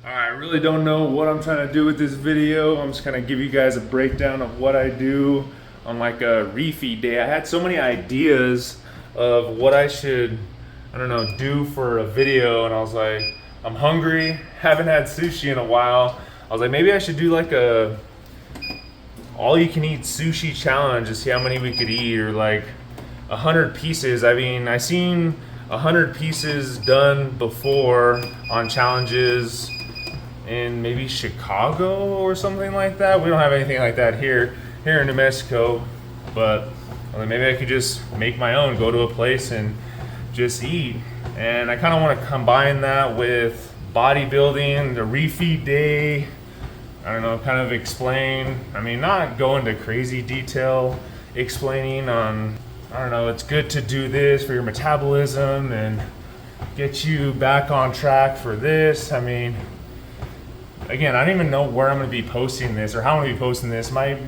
I really don't know what I'm trying to do with this video. I'm just gonna give you guys a breakdown of what I do on like a refeed day. I had so many ideas of what I should, I don't know, do for a video, and I was like, I'm hungry, haven't had sushi in a while. I was like, maybe I should do like a all you can eat sushi challenge to see how many we could eat, or like 100 pieces. I mean, I seen 100 pieces done before on challenges in maybe Chicago or something like that. We don't have anything like that here in New Mexico, but maybe I could just make my own, go to a place and just eat. And I kind of want to combine that with bodybuilding, the refeed day. I don't know, kind of explain, I mean, not go into crazy detail explaining on, I don't know, it's good to do this for your metabolism and get you back on track for this. I mean, again, I don't even know where I'm going to be posting this or how I'm going to be posting this. Might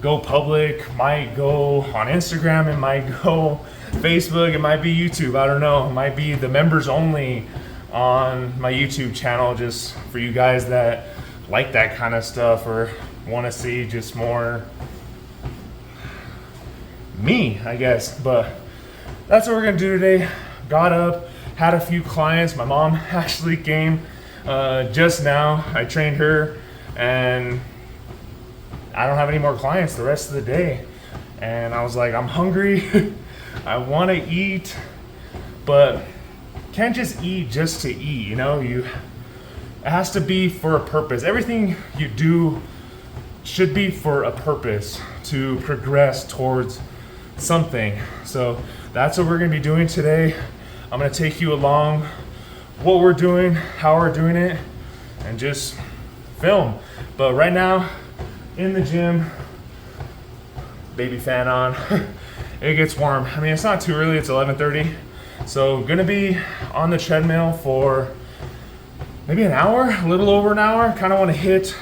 go public, might go on Instagram, it might go Facebook, it might be YouTube. I don't know. It might be the members only on my YouTube channel, just for you guys that like that kind of stuff or want to see just more me, I guess. But that's what we're going to do today. Got up, had a few clients. My mom actually came just now. I trained her, and I don't have any more clients the rest of the day. And I was like, I'm hungry. I want to eat, but can't just eat just to eat. You know, it has to be for a purpose. Everything you do should be for a purpose, to progress towards something. So that's what we're going to be doing today. I'm going to take you along what we're doing, how we're doing it, and just film. But right now, in the gym, baby fan on. It gets warm. I mean, it's not too early, it's 11:30. So gonna be on the treadmill for maybe an hour, a little over an hour. Kind of want to hit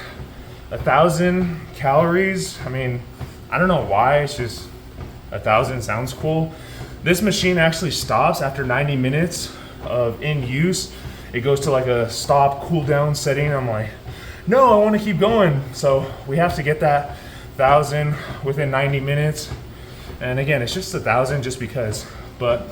1,000 calories. I mean, I don't know why, it's just 1,000 sounds cool. This machine actually stops after 90 minutes of in use. It goes to like a stop cool down setting. I'm like, no, I want to keep going. So we have to get that 1,000 within 90 minutes. And again, it's just 1,000 just because. But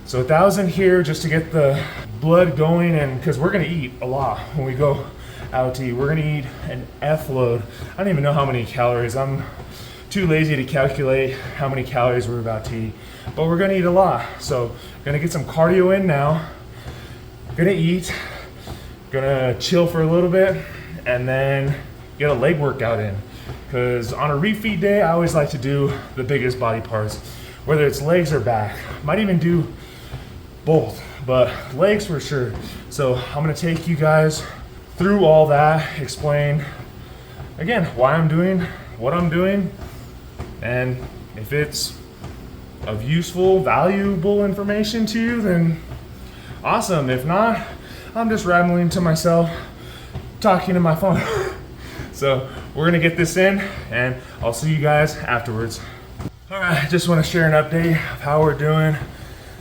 so 1,000 here just to get the blood going, and because we're gonna eat a lot when we go out to eat. We're gonna eat an F load. I don't even know how many calories. I'm too lazy to calculate how many calories we're about to eat, but we're gonna eat a lot. So gonna get some cardio in now, gonna eat, gonna chill for a little bit, and then get a leg workout in. Because on a refeed day, I always like to do the biggest body parts, whether it's legs or back. Might even do both, but legs for sure. So I'm gonna take you guys through all that, explain again why I'm doing what I'm doing, and if it's of useful, valuable information to you, then awesome. If not, I'm just rambling to myself, talking to my phone. So we're gonna get this in, and I'll see you guys afterwards. All right, just wanna share an update of how we're doing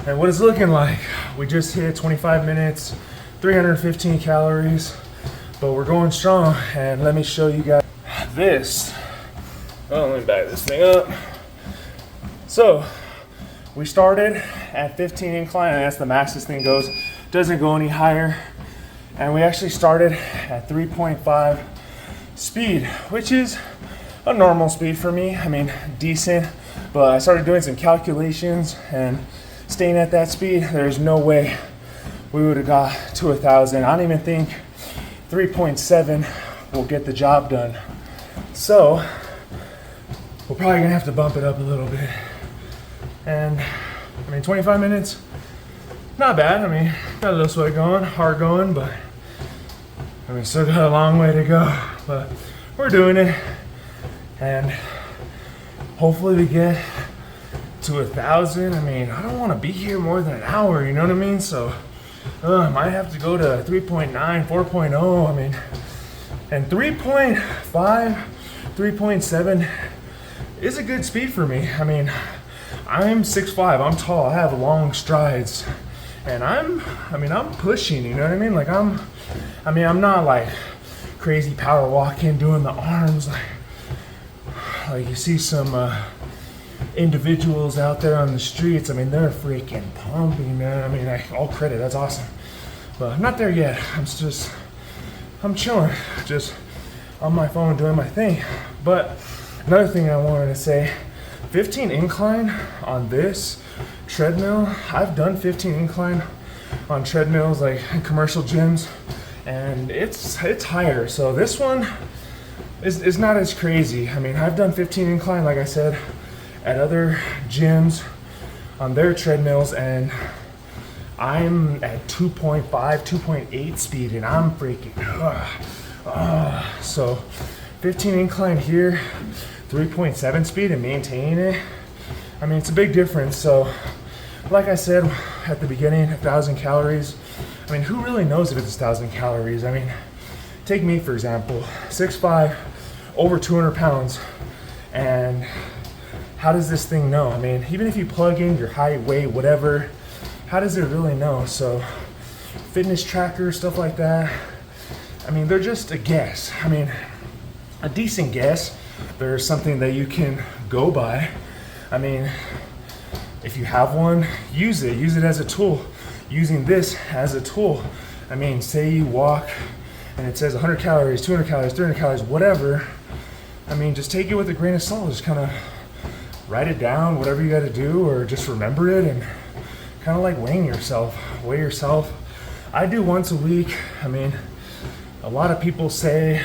and what it's looking like. We just hit 25 minutes, 315 calories, but we're going strong. And let me show you guys this. Oh, let me back this thing up. So we started at 15 incline, and that's the max this thing goes. Doesn't go any higher. And we actually started at 3.5 speed, which is a normal speed for me. I mean, decent, but I started doing some calculations, and staying at that speed, there's no way we would have got to 1,000. I don't even think 3.7 will get the job done. So we're probably gonna have to bump it up a little bit. And I mean, 25 minutes, not bad. I mean, got a little sweat going, hard going, but I mean, still got a long way to go, but we're doing it. And hopefully we get to 1,000. I mean, I don't want to be here more than an hour, you know what I mean? So I might have to go to 3.9, 4.0. I mean, and 3.5, 3.7 is a good speed for me. I mean, I'm 6'5", I'm tall, I have long strides, And I'm pushing, you know what I mean? Like I'm not like crazy power walking, doing the arms like you see some individuals out there on the streets. I mean, they're freaking pumping, man. I mean, all credit, that's awesome. But I'm not there yet. I'm chilling, just on my phone doing my thing. But another thing I wanted to say, 15 incline on this treadmill. I've done 15 incline on treadmills like in commercial gyms, and it's higher. So this one is not as crazy. I mean, I've done 15 incline, like I said, at other gyms on their treadmills, and I'm at 2.5, 2.8 speed, and I'm freaking, so 15 incline here, 3.7 speed, and maintaining it. I mean, it's a big difference. So like I said at the beginning, 1,000 calories. I mean, who really knows if it's 1,000 calories? I mean, take me for example, 6'5", over 200 pounds, and how does this thing know? I mean, even if you plug in your height, weight, whatever, how does it really know? So fitness trackers, stuff like that, I mean, they're just a guess. I mean, a decent guess. There's something that you can go by. I mean, if you have one, use it as a tool. Using this as a tool. I mean, say you walk and it says 100 calories, 200 calories, 300 calories, whatever. I mean, just take it with a grain of salt. Just kind of write it down, whatever you got to do, or just remember it, and kind of like weigh yourself. I do once a week. I mean, a lot of people say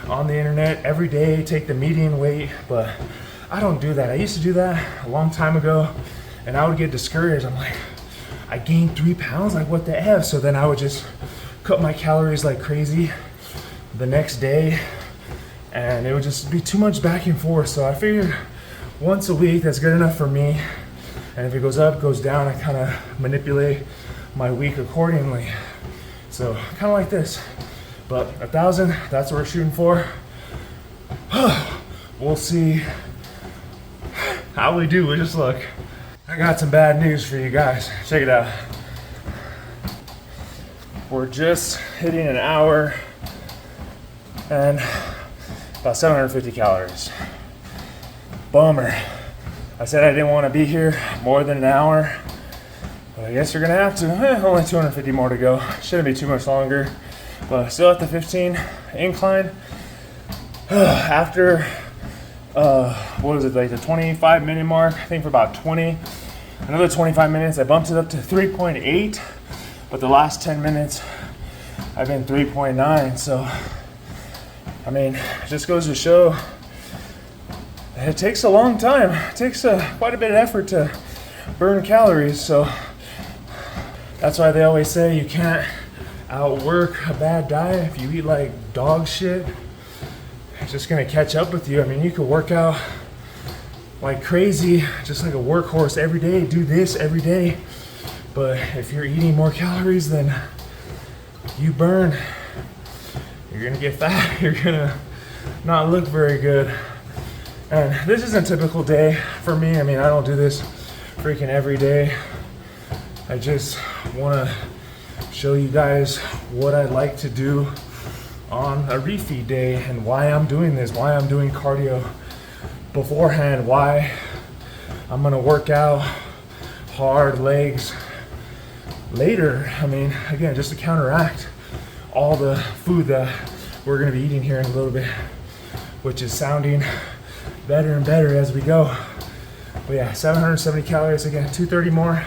on the internet every day take the median weight, but I don't do that. I used to do that a long time ago, and I would get discouraged. I'm like, I gained 3 pounds, like what the F? So then I would just cut my calories like crazy the next day, and it would just be too much back and forth. So I figured once a week, that's good enough for me. And if it goes up, goes down, I kind of manipulate my week accordingly. So kind of like this. But 1,000, that's what we're shooting for. We'll see how we do. We just look. I got some bad news for you guys. Check it out. We're just hitting an hour and about 750 calories. Bummer. I said I didn't want to be here more than an hour, but I guess you're gonna have to. Only 250 more to go. Shouldn't be too much longer, but still at the 15 incline. After what was it, like the 25-minute mark? I think for about another 25 minutes, I bumped it up to 3.8, but the last 10 minutes, I've been 3.9. So, I mean, it just goes to show it takes a long time. It takes quite a bit of effort to burn calories. So that's why they always say you can't outwork a bad diet. If you eat like dog shit, it's just gonna catch up with you. I mean, you could work out like crazy, just like a workhorse every day, do this every day. But if you're eating more calories than you burn, you're gonna get fat. You're gonna not look very good. And this is a typical day for me. I mean, I don't do this freaking every day. I just want to show you guys what I like to do on a refeed day and why I'm doing this, why I'm doing cardio beforehand, why I'm going to work out hard legs later. I mean, again, just to counteract all the food that we're going to be eating here in a little bit, which is sounding better and better as we go. But yeah, 770 calories again, 230 more.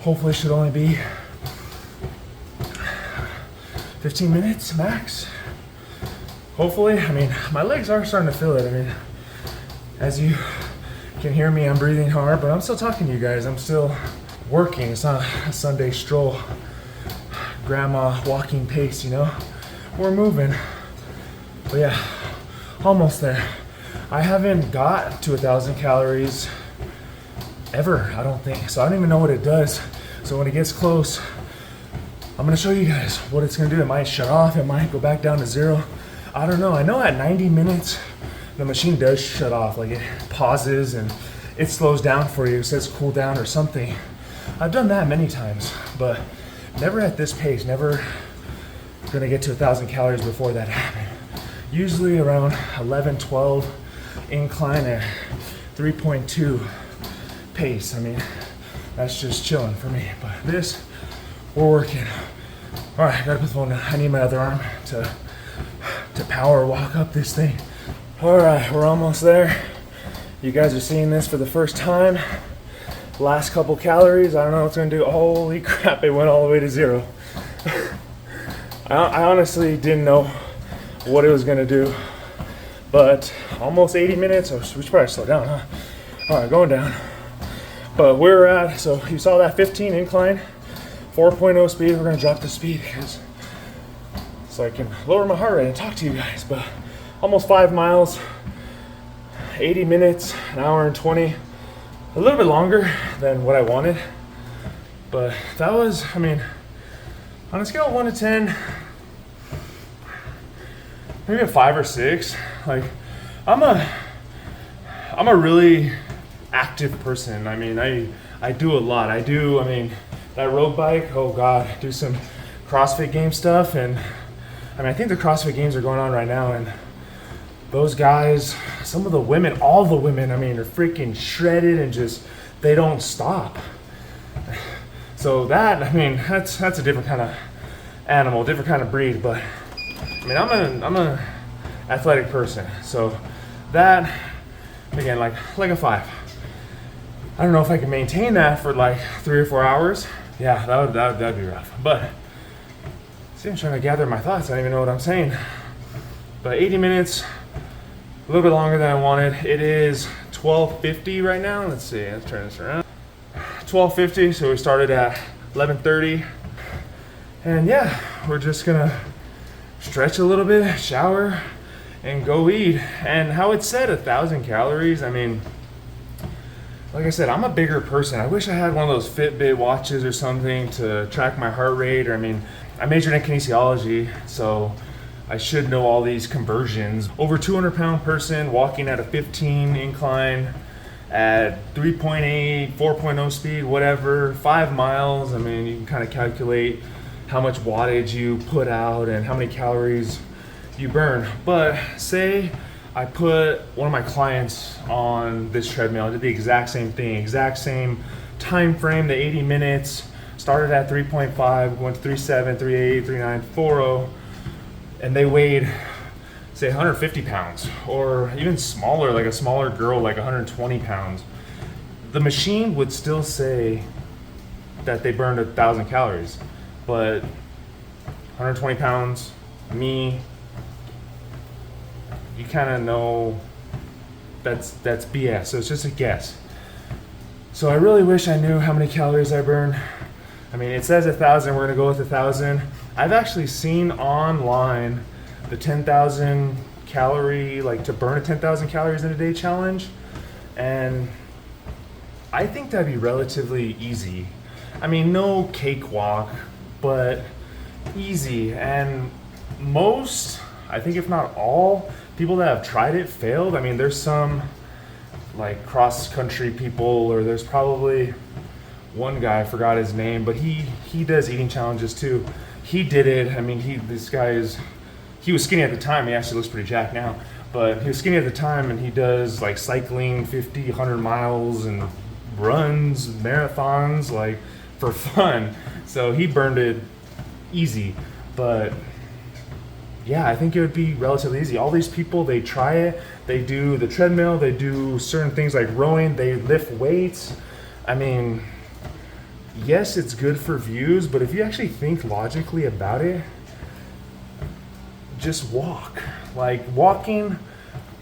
Hopefully should only be 15 minutes max. Hopefully. I mean, my legs are starting to feel it. I mean, as you can hear me, I'm breathing hard, but I'm still talking to you guys. I'm still working. It's not a Sunday stroll, grandma walking pace, you know? We're moving. But yeah, almost there. I haven't got to 1,000 calories ever, I don't think. So I don't even know what it does. So when it gets close, I'm gonna show you guys what it's gonna do. It might shut off, it might go back down to 0. I don't know. I know at 90 minutes, the machine does shut off. Like it pauses and it slows down for you. It says cool down or something. I've done that many times, but never at this pace, never gonna get to 1,000 calories before that happened. Usually around 11, 12 incline at 3.2 pace. I mean, that's just chilling for me, but this, we're working. All right, I gotta put the phone down. I need my other arm to power walk up this thing. All right, we're almost there. You guys are seeing this for the first time. Last couple calories, I don't know what it's gonna do. Holy crap, it went all the way to 0. I honestly didn't know what it was gonna do, but almost 80 minutes, we should probably slow down, huh? All right, going down. But we're at, so you saw that 15 incline, 4.0 speed. We're gonna drop the speed because so I can lower my heart rate and talk to you guys. But almost 5 miles, 80 minutes, an hour and 20, a little bit longer than what I wanted. But that was, I mean, on a scale of 1 to 10, maybe a 5 or 6. Like, I'm a really active person. I mean, I do a lot. I mean, that road bike, oh God, do some CrossFit game stuff. And I mean, I think the CrossFit games are going on right now, and those guys, some of the women, all the women, I mean, are freaking shredded and just, they don't stop. So that, I mean, that's a different kind of animal, different kind of breed. But I mean, I'm a athletic person. So that, again, like a 5. I don't know if I can maintain that for like 3 or 4 hours. Yeah, that'd be rough. But see, I'm trying to gather my thoughts. I don't even know what I'm saying. But 80 minutes, a little bit longer than I wanted. It is 12:50 right now. Let's see, let's turn this around. 12:50, so we started at 11:30. And yeah, we're just gonna stretch a little bit, shower, and go eat. And how it said 1,000 calories, I mean, like I said, I'm a bigger person. I wish I had one of those Fitbit watches or something to track my heart rate. Or I mean, I majored in kinesiology, so I should know all these conversions. Over 200-pound person walking at a 15 incline at 3.8, 4.0 speed, whatever, 5 miles. I mean, you can kind of calculate how much wattage you put out and how many calories you burn. But say I put one of my clients on this treadmill. I did the exact same thing, exact same time frame, the 80 minutes, started at 3.5, went to 3.7, 3.8, 3.9, 4.0, and they weighed, say, 150 pounds, or even smaller, like a smaller girl, like 120 pounds. The machine would still say that they burned 1,000 calories, but 120 pounds, me, you kind of know that's BS. So it's just a guess. So I really wish I knew how many calories I burn. I mean, it says 1,000. We're gonna go with 1,000. I've actually seen online the 10,000 calorie, like to burn 10,000 calories in a day challenge, and I think that'd be relatively easy. I mean, no cakewalk, but easy. And most, I think if not all, people that have tried it failed. I mean, there's some like cross-country people, or there's probably one guy, I forgot his name, but he does eating challenges too. He did it. I mean, he was skinny at the time. He actually looks pretty jacked now, but he was skinny at the time, and he does like cycling 50, 100 miles and runs marathons like for fun. So he burned it easy. But yeah, I think it would be relatively easy. All these people, they try it, they do the treadmill, they do certain things like rowing, they lift weights. I mean, yes, it's good for views, but if you actually think logically about it, just walk. Like walking,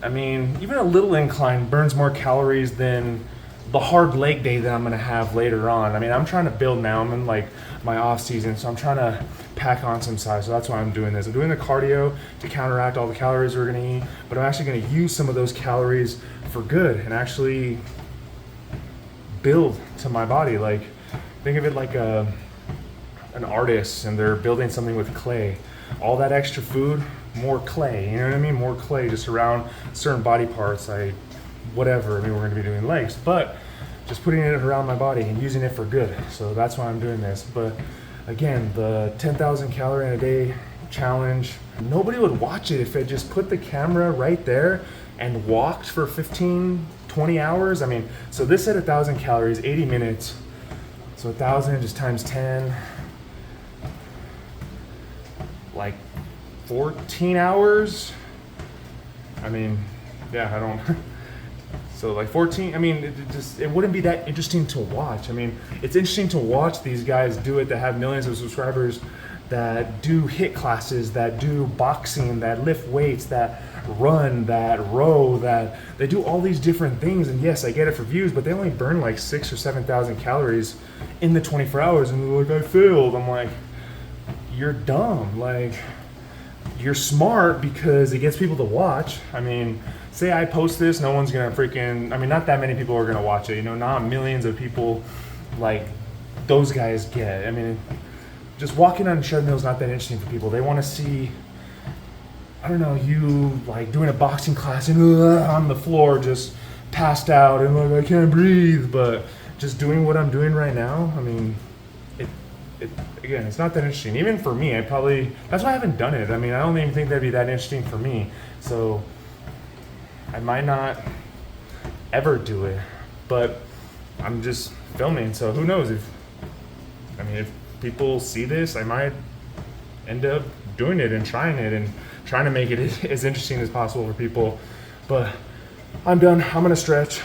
I mean, even a little incline burns more calories than the hard leg day that I'm gonna have later on. I mean, I'm trying to build now. I'm in like my off season, so I'm trying to pack on some size. So that's why I'm doing this. I'm doing the cardio to counteract all the calories we're gonna eat, but I'm actually gonna use some of those calories for good and actually build to my body. Like, think of it like an artist, and they're building something with clay. All that extra food, more clay, you know what I mean? More clay just around certain body parts, like whatever. I mean, we're gonna be doing legs, but just putting it around my body and using it for good. So that's why I'm doing this. But again, the 10,000 calorie in a day challenge, nobody would watch it if I just put the camera right there and walked for 15, 20 hours. I mean, so this at 1,000 calories, 80 minutes. So 1,000 just times 10, like 14 hours. I mean, yeah, I don't, so like 14, I mean, it wouldn't be that interesting to watch. I mean, it's interesting to watch these guys do it that have millions of subscribers, that do HIIT classes, that do boxing, that lift weights, that run, that row, that they do all these different things. And yes, I get it for views, but they only burn like 6,000 or 7,000 calories in the 24 hours. And they're like, I failed. I'm like, you're dumb. Like, you're smart because it gets people to watch. I mean, say I post this, no one's gonna freaking, I mean, not that many people are gonna watch it, you know, not millions of people like those guys get. I mean, just walking on a treadmill is not that interesting for people. They want to see, I don't know, you like doing a boxing class and on the floor just passed out and like, I can't breathe. But just doing what I'm doing right now, I mean, it again, it's not that interesting. Even for me, that's why I haven't done it. I mean, I don't even think that'd be that interesting for me. So I might not ever do it, but I'm just filming. So who knows if people see this, I might end up doing it and trying to make it as interesting as possible for people. But I'm done. I'm gonna stretch.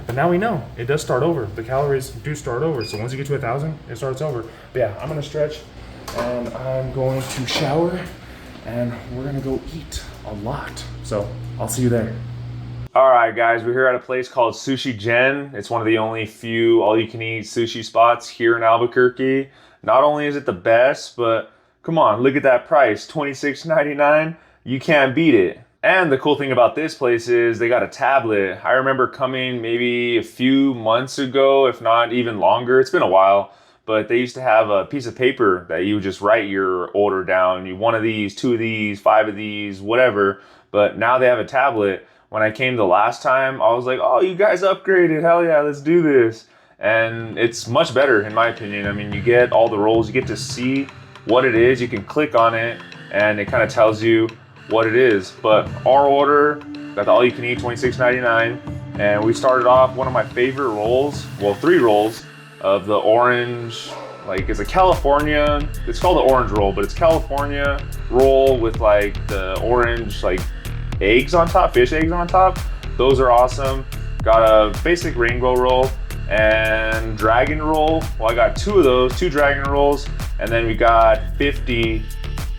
But now we know it does start over. The calories do start over. So once you get to 1,000, it starts over. But yeah, I'm gonna stretch and I'm going to shower and we're gonna go eat a lot. So I'll see you there. All right, guys, we're here at a place called Sushi Gen. It's one of the only few all-you-can-eat sushi spots here in Albuquerque. Not only is it the best, but come on, look at that price, $26.99. You can't beat it. And the cool thing about this place is they got a tablet. I remember coming maybe a few months ago, if not even longer. It's been a while, but they used to have a piece of paper that you would just write your order down. You one of these, two of these, five of these, whatever. But now they have a tablet. When I came the last time, I was like, oh, you guys upgraded. Hell yeah, let's do this. And it's much better in my opinion. I mean, you get all the rolls, you get to see what it is. You can click on it and it kind of tells you what it is. But our order, got the all you can eat, $26.99. And we started off one of my favorite rolls, well, 3 rolls of the orange, like it's a California, it's called the orange roll, but it's California roll with like the orange, like eggs on top, fish eggs on top. Those are awesome. Got a basic rainbow roll and dragon roll. Well, I got 2 of those, 2 dragon rolls, and then we got 50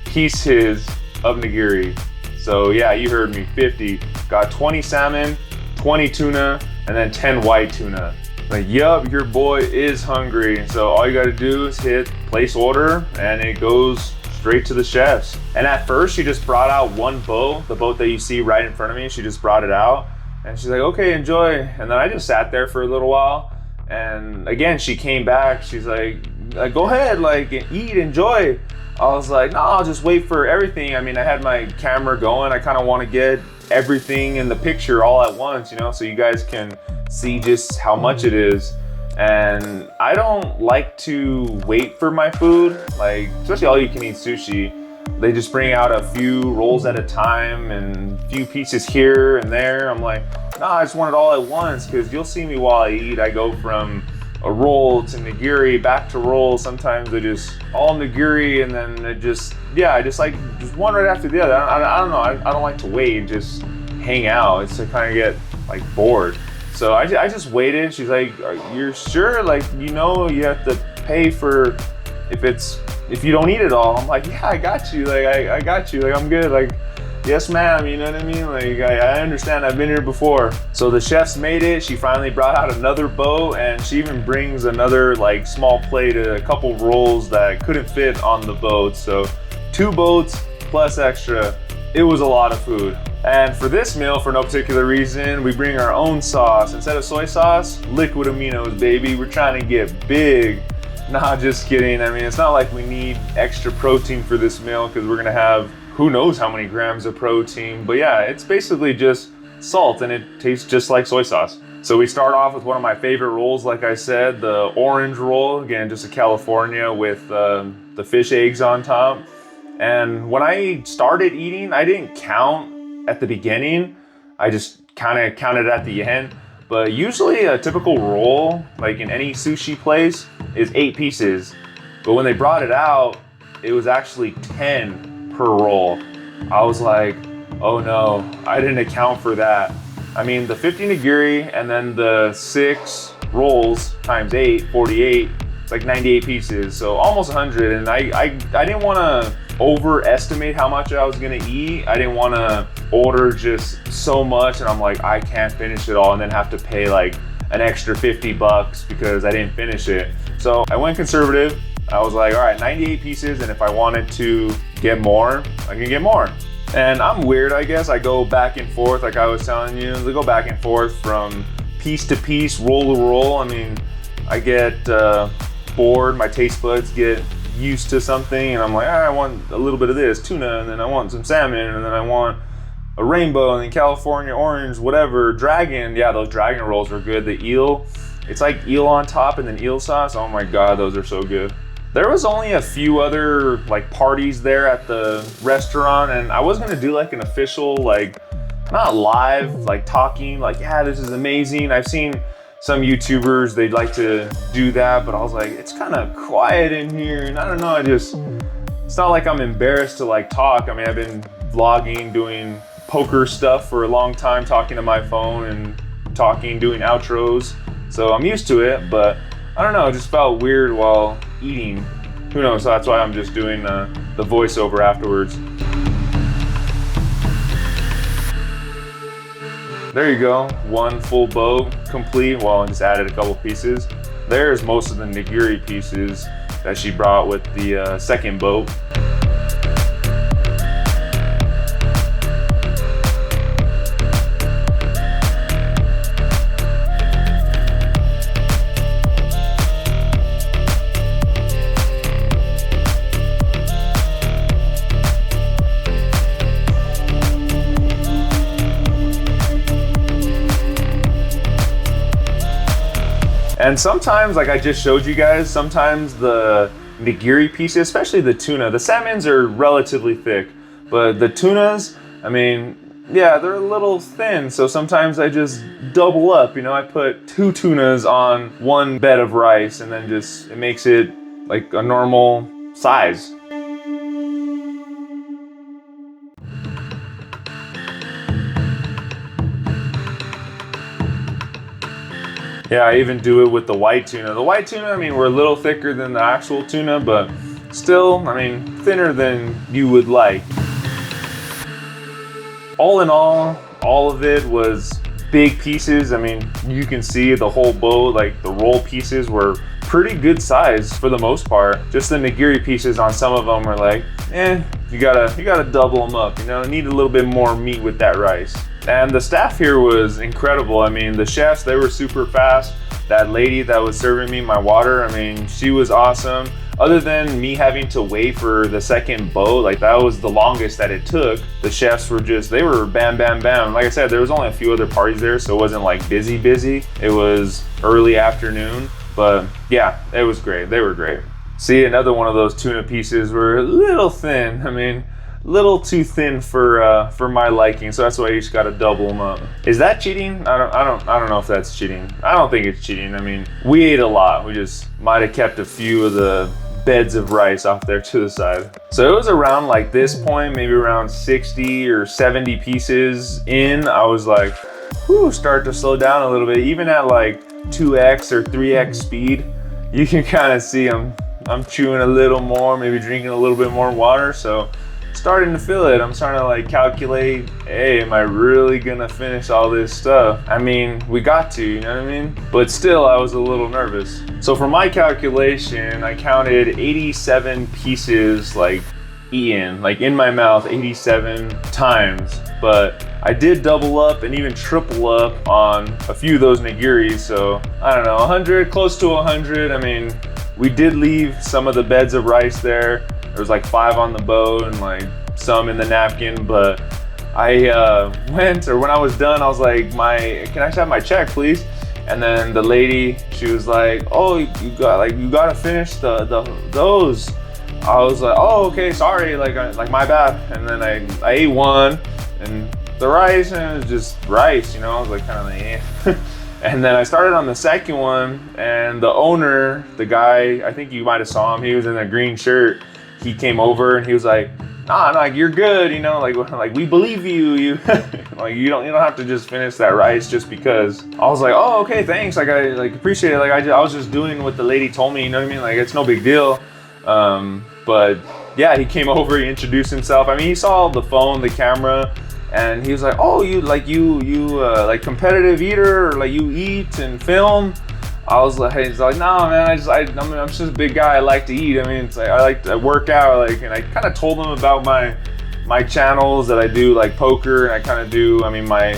pieces of nigiri. So yeah, you heard me, 50. Got 20 salmon, 20 tuna, and then 10 white tuna. Like, yup, your boy is hungry. So all you gotta do is hit place order and it goes straight to the chefs. And at first she just brought out one boat, the boat that you see right in front of me. She just brought it out and she's like, okay, enjoy. And then I just sat there for a little while. And again, she came back. She's like, go ahead, like eat, enjoy. I was like, no, I'll just wait for everything. I mean, I had my camera going. I kind of want to get everything in the picture all at once, you know, so you guys can see just how much it is. And I don't like to wait for my food, like especially all you can eat sushi. They just bring out a few rolls at a time and a few pieces here and there. I'm like, nah, I just want it all at once, because you'll see me while I eat. I go from a roll to nigiri, back to roll. Sometimes I just all nigiri, and then it just, yeah, I just like just one right after the other. I don't know, I don't like to wait and just hang out. It's to kind of get like bored. So I just waited. She's like, you're sure? Like, you know, you have to pay for if you don't eat it all. I'm like, yeah, I got you. Like, I got you. Like, I'm good. Like, yes, ma'am. You know what I mean? Like, I understand. I've been here before. So the chefs made it. She finally brought out another boat, and she even brings another like small plate, a couple rolls that couldn't fit on the boat. So 2 boats plus extra. It was a lot of food. And for this meal, for no particular reason, we bring our own sauce. Instead of soy sauce, liquid aminos, baby. We're trying to get big. Nah, just kidding. I mean, it's not like we need extra protein for this meal, because we're gonna have who knows how many grams of protein. But yeah, it's basically just salt, and it tastes just like soy sauce. So we start off with one of my favorite rolls, like I said, the orange roll. Again, just a California with the fish eggs on top. And when I started eating, I didn't count at the beginning. I just kind of counted at the end. But usually a typical roll, like in any sushi place, is 8 pieces. But when they brought it out, it was actually 10 per roll. I was like, oh no, I didn't account for that. I mean, the 50 nigiri and then the 6 rolls times 8, 48, it's like 98 pieces, so almost 100. And I didn't want to overestimate how much I was gonna eat. I didn't want to order just so much and I'm like, I can't finish it all and then have to pay like an extra 50 bucks because I didn't finish it. So I went conservative. I was like, all right, 98 pieces, and if I wanted to get more, I can get more. And I'm weird, I guess. I go back and forth, like I was telling you. I go back and forth from piece to piece, roll to roll. I mean, I get bored, my taste buds get used to something, and I'm like, I want a little bit of this, tuna, and then I want some salmon, and then I want a rainbow, and then California orange, whatever, dragon. Yeah, those dragon rolls are good. The eel, it's like eel on top and then eel sauce. Oh my God, those are so good. There was only a few other like parties there at the restaurant, and I was gonna do like an official, like not live, like talking, like, yeah, this is amazing. I've seen some YouTubers, they'd like to do that, but I was like, it's kind of quiet in here, and I don't know, it's not like I'm embarrassed to like talk. I mean, I've been vlogging, doing poker stuff for a long time, talking to my phone and talking, doing outros, so I'm used to it, but I don't know, it just felt weird while eating. Who knows? So that's why I'm just doing the voiceover afterwards. There you go, one full boat complete. Well, I just added a couple pieces. There's most of the nigiri pieces that she brought with the second boat. And sometimes, like I just showed you guys, sometimes the nigiri pieces, especially the tuna, the salmons are relatively thick, but the tunas, I mean, yeah, they're a little thin. So sometimes I just double up, you know, I put 2 tunas on one bed of rice and then just, it makes it like a normal size. Yeah, I even do it with the white tuna. The white tuna, I mean, we're a little thicker than the actual tuna, but still, I mean, thinner than you would like. All in all of it was big pieces. I mean, you can see the whole boat, like the roll pieces were pretty good size for the most part. Just the nigiri pieces on some of them are like, you gotta double them up, you know, need a little bit more meat with that rice. And the staff here was incredible. I mean, the chefs, they were super fast. That lady that was serving me my water, I mean, she was awesome. Other than me having to wait for the second boat, like that was the longest that it took. The chefs were just, they were bam, bam, bam. Like I said, there was only a few other parties there, so it wasn't like busy. It was early afternoon, but yeah, it was great. They were great. See, another one of those tuna pieces were a little thin. I mean, little too thin for my liking, so that's why you just gotta double them up. Is that cheating? I don't know if that's cheating. I don't think it's cheating. I mean, we ate a lot. We just might have kept a few of the beds of rice off there to the side. So it was around like this point, maybe around 60 or 70 pieces in, I was like, whew, start to slow down a little bit. Even at like 2x or 3x speed, you can kind of see I'm chewing a little more, maybe drinking a little bit more water, so starting to feel it. I'm starting to like calculate, hey, am I really gonna finish all this stuff? I mean, we got to, you know what I mean? But still, I was a little nervous. So for my calculation, I counted 87 pieces like eaten, like in my mouth 87 times. But I did double up and even triple up on a few of those nigiris. So I don't know, 100, close to 100. I mean, we did leave some of the beds of rice there. There was like 5 on the boat and like some in the napkin, but I when I was done, I was like, can I just have my check, please? And then the lady, she was like, "Oh, you gotta finish those." I was like, "Oh, okay, sorry, like my bad." And then I ate one, and the rice, and it was just rice, you know. I was like, kind of like, eh. And then I started on the second one, and the owner, the guy, I think you might have saw him. He was in a green shirt. He came over and he was like, "Nah, like you're good, you know, like we believe you, like you don't have to just finish that rice just because." I was like, "Oh, okay, thanks. Like I appreciate it. Like I was just doing what the lady told me, you know what I mean? Like it's no big deal." But yeah, he came over, he introduced himself. I mean, he saw the phone, the camera, and he was like, "Oh, you like competitive eater, or like you eat and film?" I was like, he's like, "No, man, I'm just a big guy. I like to eat. I mean, it's like I work out, like." And I kind of told him about my channels that I do, like poker, and I kind of do, I mean, my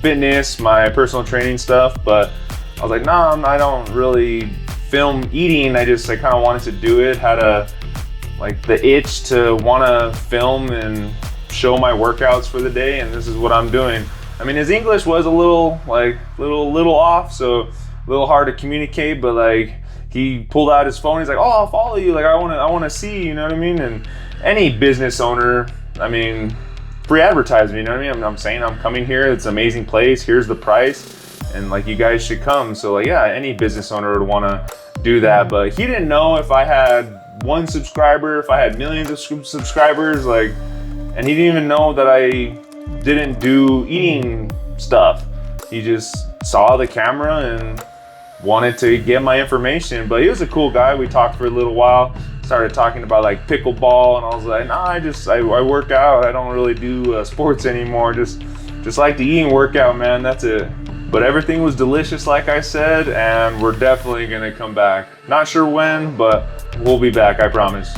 fitness, my personal training stuff. But I was like, "No, I don't really film eating. I kind of wanted to do it. Had like the itch to want to film and show my workouts for the day, and this is what I'm doing." I mean, his English was a little off, so a little hard to communicate, but like he pulled out his phone. He's like, "Oh, I'll follow you. Like I want to see, you know what I mean?" And any business owner, I mean, free advertising, you know what I mean? I'm saying I'm coming here. It's an amazing place. Here's the price, and like you guys should come. So like, yeah, any business owner would want to do that. But he didn't know if I had 1 subscriber, if I had millions of subscribers, like, and he didn't even know that I didn't do eating stuff. He just saw the camera and wanted to get my information. But he was a cool guy. We talked for a little while, started talking about like pickleball, and I was like, "Nah, I work out. I don't really do sports anymore. Just like to eat and work out, man. That's it." But everything was delicious, like I said, and we're definitely gonna come back. Not sure when, but we'll be back, I promise.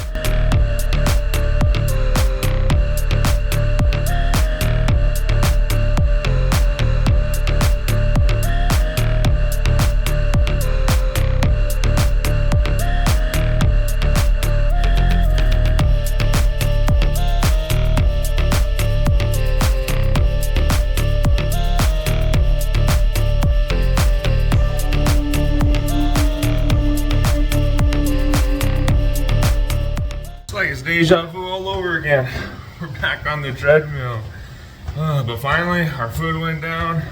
It's deja vu all over again. We're back on the treadmill. But finally, our food went down.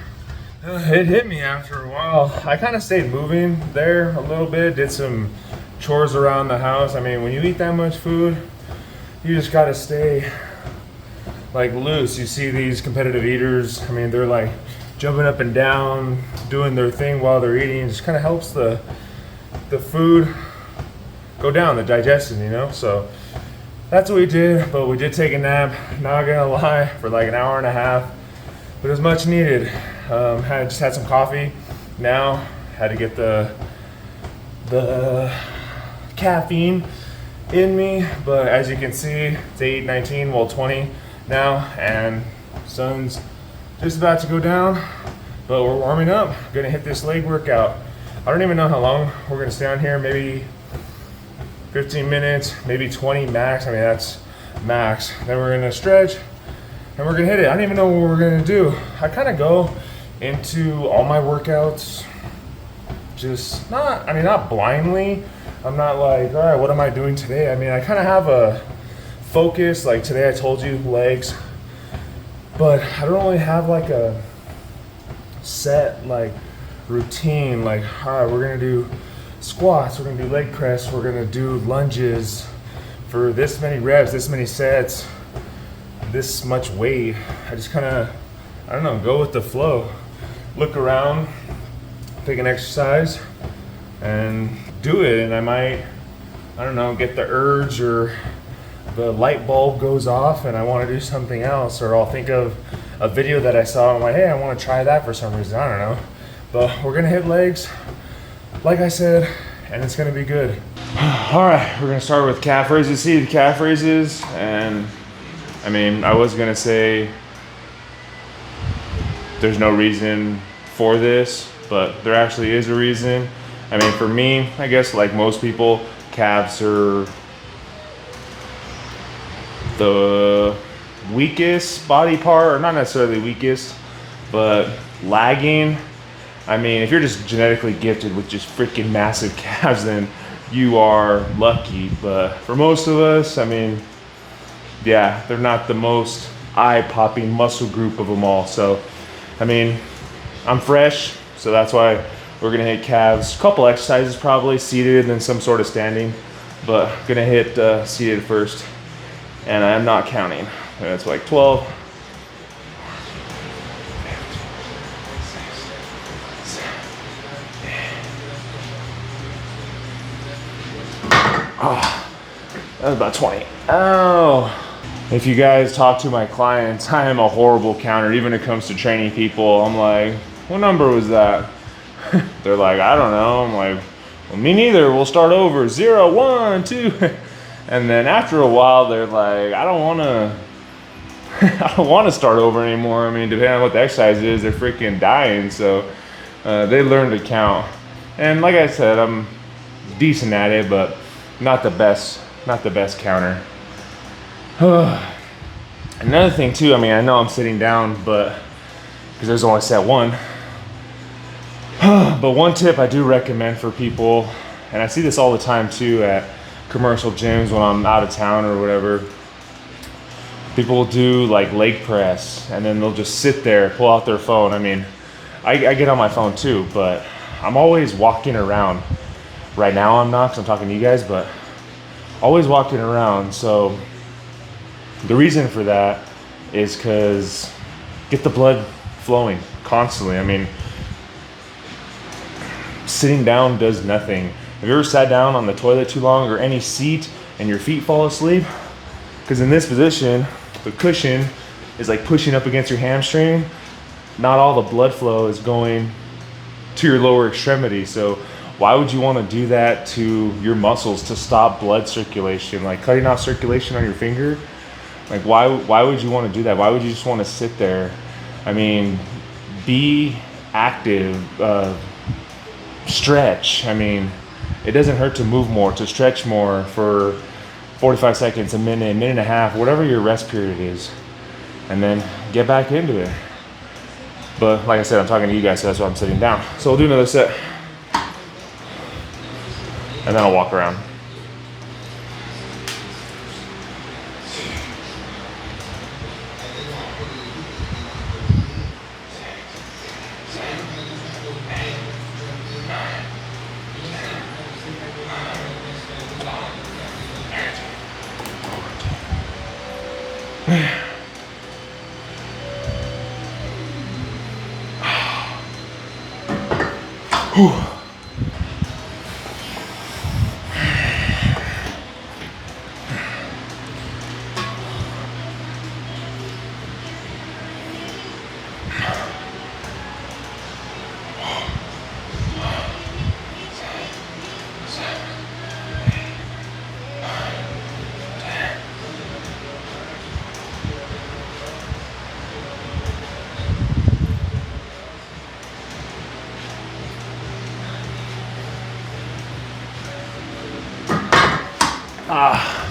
It hit me after a while. I kind of stayed moving there a little bit, did some chores around the house. I mean, when you eat that much food, you just gotta stay like loose. You see these competitive eaters, I mean, they're like jumping up and down, doing their thing while they're eating. It just kind of helps the food go down, the digestion, you know? So that's what we did, but we did take a nap, not gonna lie, for like an hour and a half, but it was much needed. Just had some coffee now, had to get the caffeine in me, but as you can see, it's 8:19, well 20 now, and sun's just about to go down, but we're warming up, gonna hit this leg workout. I don't even know how long we're gonna stay on here, maybe 15 minutes, maybe 20 max. I mean, that's max. Then we're gonna stretch and we're gonna hit it. I don't even know what we're gonna do. I kind of go into all my workouts just not blindly. I'm not like, all right, what am I doing today? I mean, I kind of have a focus. Like today I told you legs, but I don't really have like a set like routine. Like, all right, we're gonna do squats, we're gonna do leg press, we're gonna do lunges for this many reps, this many sets, this much weight. I just kind of, I don't know, go with the flow. Look around, pick an exercise, and do it. And I might, I don't know, get the urge or the light bulb goes off and I want to do something else, or I'll think of a video that I saw and I'm like, hey, I want to try that for some reason. I don't know. But we're gonna hit legs, like I said, and it's gonna be good. All right, we're gonna start with calf raises. See the calf raises, and I mean, I was gonna say there's no reason for this, but there actually is a reason. I mean, for me, I guess like most people, calves are the weakest body part, or not necessarily weakest, but lagging I mean, if you're just genetically gifted with just freaking massive calves, then you are lucky. But for most of us, I mean, yeah, they're not the most eye-popping muscle group of them all. So, I mean, I'm fresh, so that's why we're gonna hit calves. A couple exercises probably, seated and then some sort of standing, but gonna hit seated first. And I'm not counting. That's like 12. Oh, that was about 20. Oh. If you guys talk to my clients, I am a horrible counter. Even when it comes to training people, I'm like, what number was that? They're like, I don't know. I'm like, well, me neither. We'll start over. 0, 1, 2. And then after a while, they're like, I don't want to start over anymore. I mean, depending on what the exercise is, they're freaking dying. So they learn to count. And like I said, I'm decent at it, but not the best counter. Another thing too, I mean, I know I'm sitting down, but because there's only set one. But one tip I do recommend for people, and I see this all the time too at commercial gyms when I'm out of town or whatever. People will do like leg press, and then they'll just sit there, pull out their phone. I mean, I get on my phone too, but I'm always walking around. Right now I'm not, because I'm talking to you guys, but always walking around. So the reason for that is because get the blood flowing constantly. I mean, sitting down does nothing. Have you ever sat down on the toilet too long or any seat and your feet fall asleep? Because in this position, the cushion is like pushing up against your hamstring. Not all the blood flow is going to your lower extremity. So why would you want to do that to your muscles to stop blood circulation? Like cutting off circulation on your finger? Like why would you want to do that? Why would you just want to sit there? I mean, be active, stretch. I mean, it doesn't hurt to move more, to stretch more for 45 seconds, a minute and a half, whatever your rest period is, and then get back into it. But like I said, I'm talking to you guys, so that's why I'm sitting down. So we'll do another set, and then I'll walk around.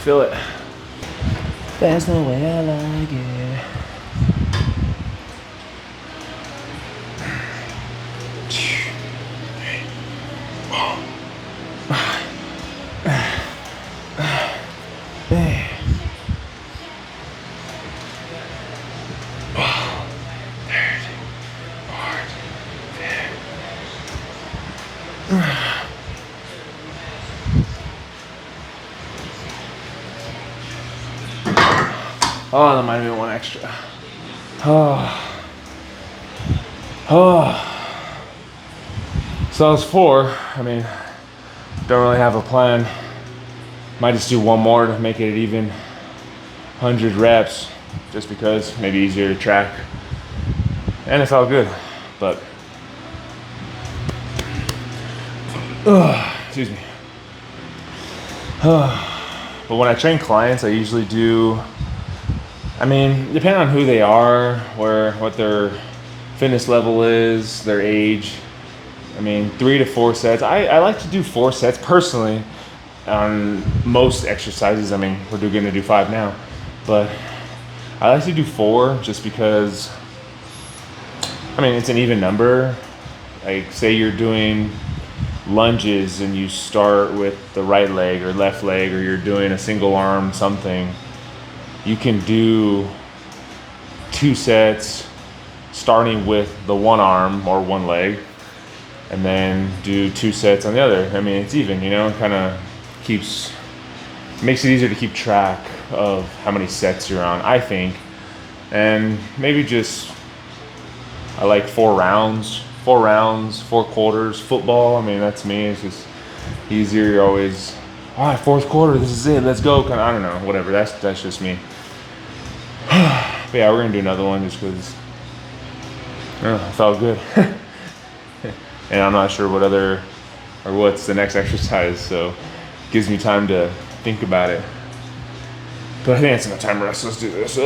Feel it. That's the way I like it. Oh, that might have been one extra. So that was 4. I mean, don't really have a plan. Might just do one more to make it even 100 reps, just because maybe easier to track. And it felt good, but excuse me. But when I train clients, I usually do, I mean, depending on who they are, what their fitness level is, their age. I mean, 3 to 4 sets. I like to do 4 sets personally on most exercises. I mean, we're going to do 5 now, but I like to do 4 just because, I mean, it's an even number. Like say you're doing lunges and you start with the right leg or left leg, or you're doing a single arm something, you can do 2 sets starting with the one arm or one leg, and then do 2 sets on the other. I mean, it's even, you know, kind of makes it easier to keep track of how many sets you're on, I think. And maybe just, I like 4 rounds, 4 quarters, football. I mean, that's me. It's just easier. You're always, all right, 4th quarter, this is it, let's go. I don't know, whatever. That's just me. But yeah, we're gonna do another one just because it felt good. And I'm not sure what's the next exercise, so it gives me time to think about it. But I think it's enough time to rest. Let's do this.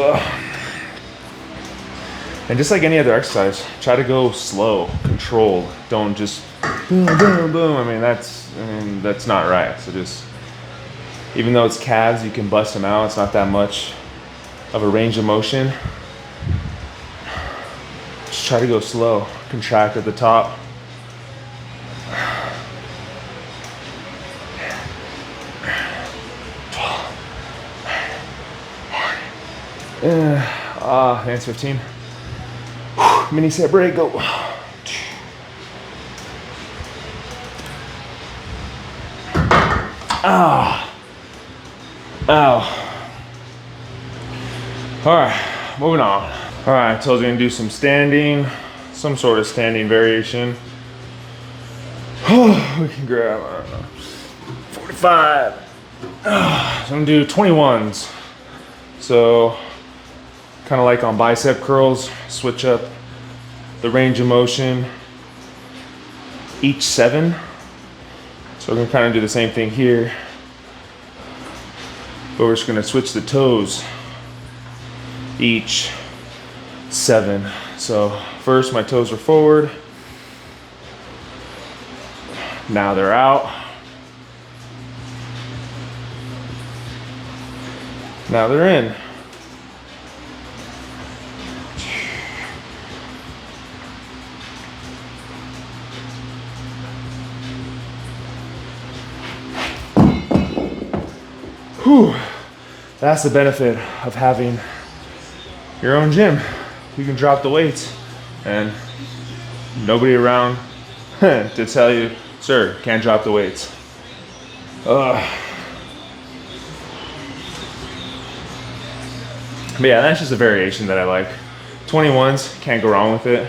And just like any other exercise, try to go slow, controlled. Don't just boom, boom, boom. I mean, that's not right. So just, even though it's calves, you can bust them out. It's not that much of a range of motion. Just try to go slow. Contract at the top. Hands 15. Mini set break, go. Ow. All right, moving on. All right, I told you I'm gonna do some sort of standing variation. We can grab, I don't know, 45. So I'm gonna do 21s. So, kind of like on bicep curls, switch up the range of motion each 7. So we're gonna kind of do the same thing here, but we're just gonna switch the toes each 7. So first my toes are forward, now they're out, now they're in. Whew. That's the benefit of having your own gym. You can drop the weights and nobody around to tell you, sir, can't drop the weights. But yeah, that's just a variation that I like. 21s, can't go wrong with it.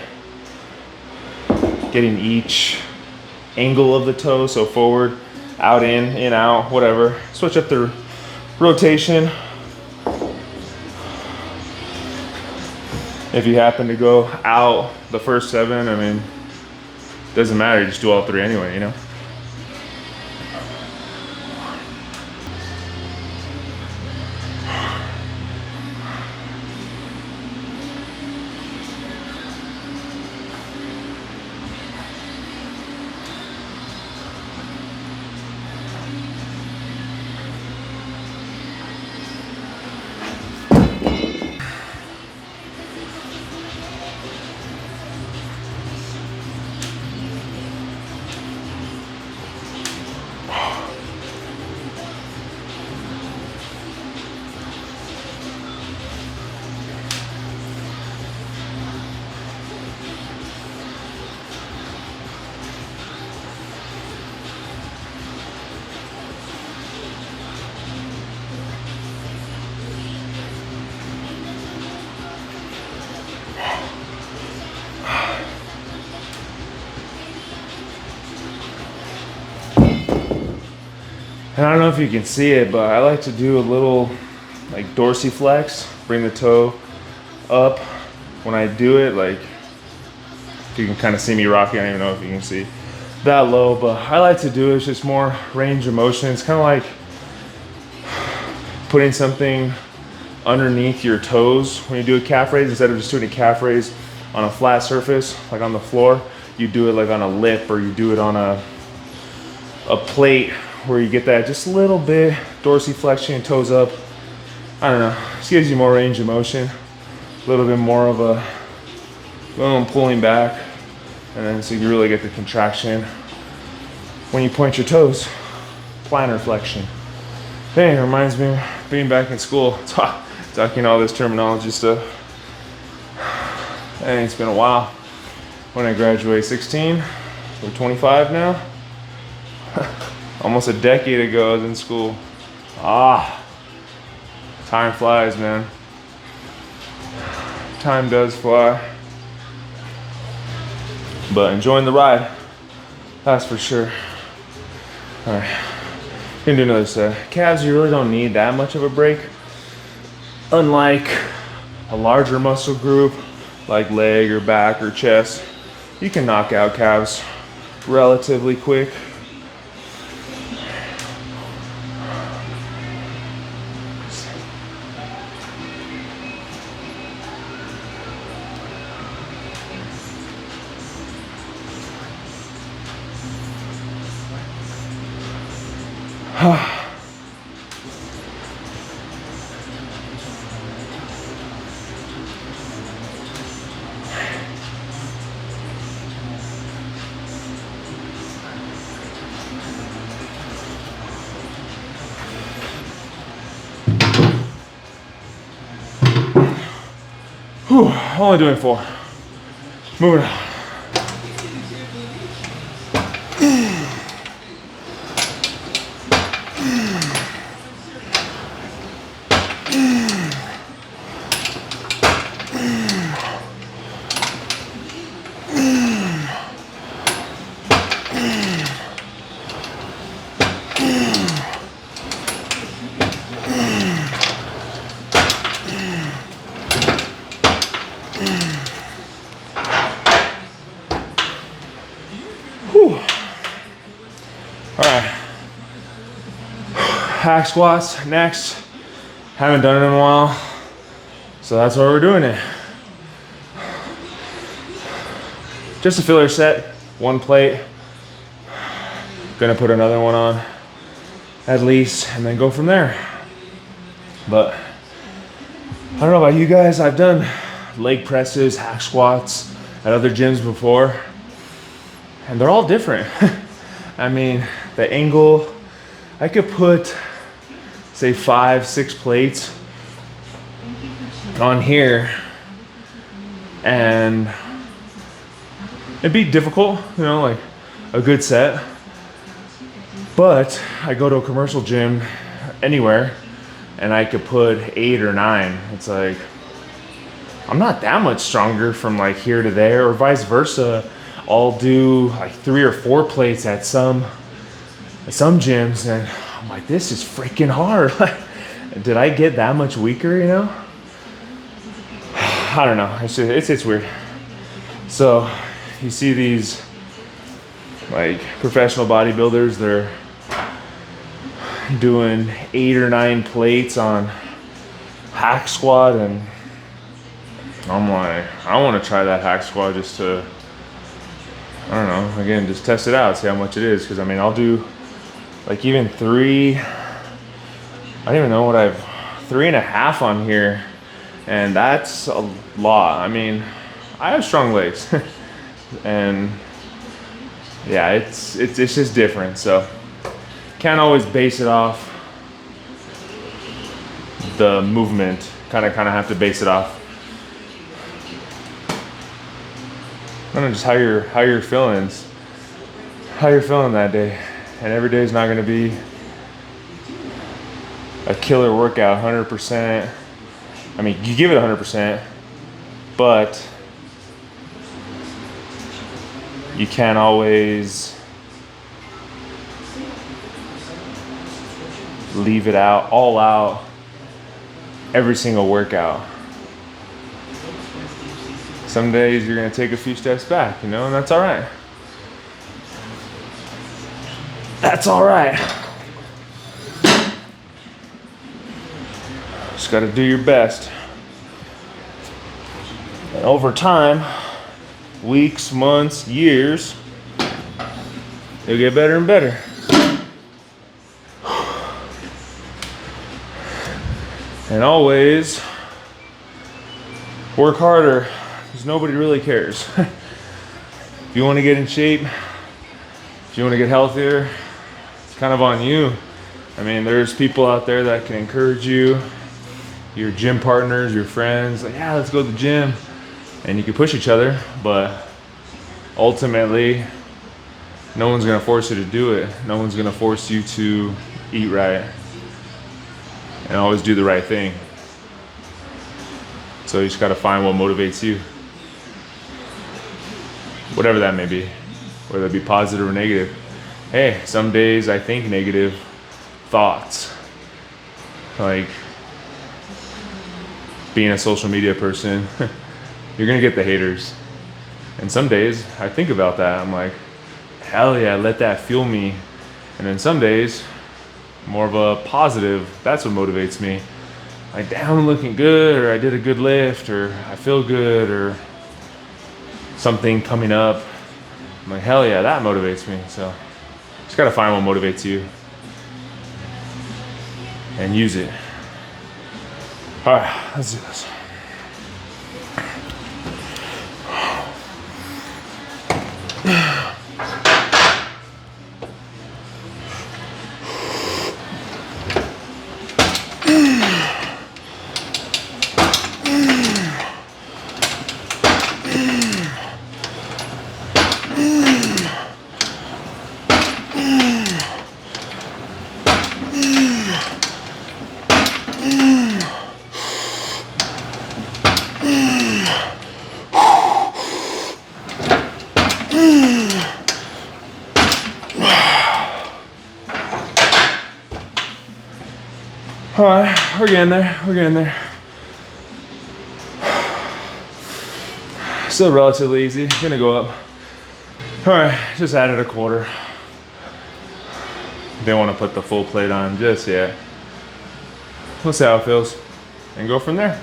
Getting each angle of the toe, so forward, out, in, out, whatever. Switch up the rotation. If you happen to go out the first 7, I mean, doesn't matter, you just do all 3 anyway, you know? And I don't know if you can see it, but I like to do a little like dorsiflex, bring the toe up when I do it. Like, if you can kind of see me rocking, I don't even know if you can see that low, but I like to do it. It's just more range of motion. It's kind of like putting something underneath your toes when you do a calf raise. Instead of just doing a calf raise on a flat surface, like on the floor, you do it like on a lip, or you do it on a plate, where you get that just a little bit dorsiflexion and toes up. I don't know, just gives you more range of motion, a little bit more of a boom, pulling back. And then so you really get the contraction when you point your toes. Plantar flexion. Dang, it reminds me of being back in school, talking all this terminology stuff. Dang, it's been a while. When I graduated 16, we're 25 now. Almost a decade ago I was in school. Time flies, man. Time does fly. But enjoying the ride, that's for sure. All right, gonna do another set. Calves, you really don't need that much of a break. Unlike a larger muscle group, like leg or back or chest, you can knock out calves relatively quick. Only doing 4. Moving on. All right, hack squats next. Haven't done it in a while, so that's why we're doing it. Just a filler set, 1 plate. Gonna put another one on at least, and then go from there. But I don't know about you guys, I've done leg presses, hack squats at other gyms before, and they're all different. I mean, the angle, I could put, say 5, 6 plates on here, and it'd be difficult, you know, like a good set. But I go to a commercial gym anywhere, and I could put 8 or 9. It's like, I'm not that much stronger from like here to there, or vice versa. I'll do like 3 or 4 plates at some gyms, and I'm like, this is freaking hard. Did I get that much weaker, you know? I don't know, it's weird. So you see these like professional bodybuilders, they're doing 8 or 9 plates on hack squat, and I'm like, I want to try that hack squat just to, I don't know, again, just test it out, see how much it is. Because I mean, I'll do like even 3, I don't even know what 3.5 on here, and that's a lot. I mean, I have strong legs and yeah, it's just different. So can't always base it off the movement, kind of have to base it off, I don't know, just how you're feeling that day. And every day is not going to be a killer workout 100%. I mean, you give it 100%, but you can't always leave it all out every single workout. Some days you're going to take a few steps back, you know, and that's all right. That's all right. Just got to do your best. And over time, weeks, months, years, you'll get better and better. And always work harder, because nobody really cares. If you want to get in shape, if you want to get healthier, it's kind of on you. I mean, there's people out there that can encourage you, your gym partners, your friends, like, yeah, let's go to the gym. And you can push each other, but ultimately, no one's gonna force you to do it. No one's gonna force you to eat right and always do the right thing. So you just gotta find what motivates you. Whatever that may be, whether it be positive or negative. Hey, some days I think negative thoughts. Like being a social media person, you're gonna get the haters. And some days I think about that. I'm like, hell yeah, let that fuel me. And then some days, more of a positive, that's what motivates me. Like, damn, I'm looking good, or I did a good lift, or I feel good, or something coming up. I'm like, hell yeah, that motivates me. So just gotta find what motivates you and use it. All right, let's do this. All right, we're getting there. Still relatively easy, gonna go up. All right, just added a quarter. Didn't want to put the full plate on just yet. We'll see how it feels and go from there.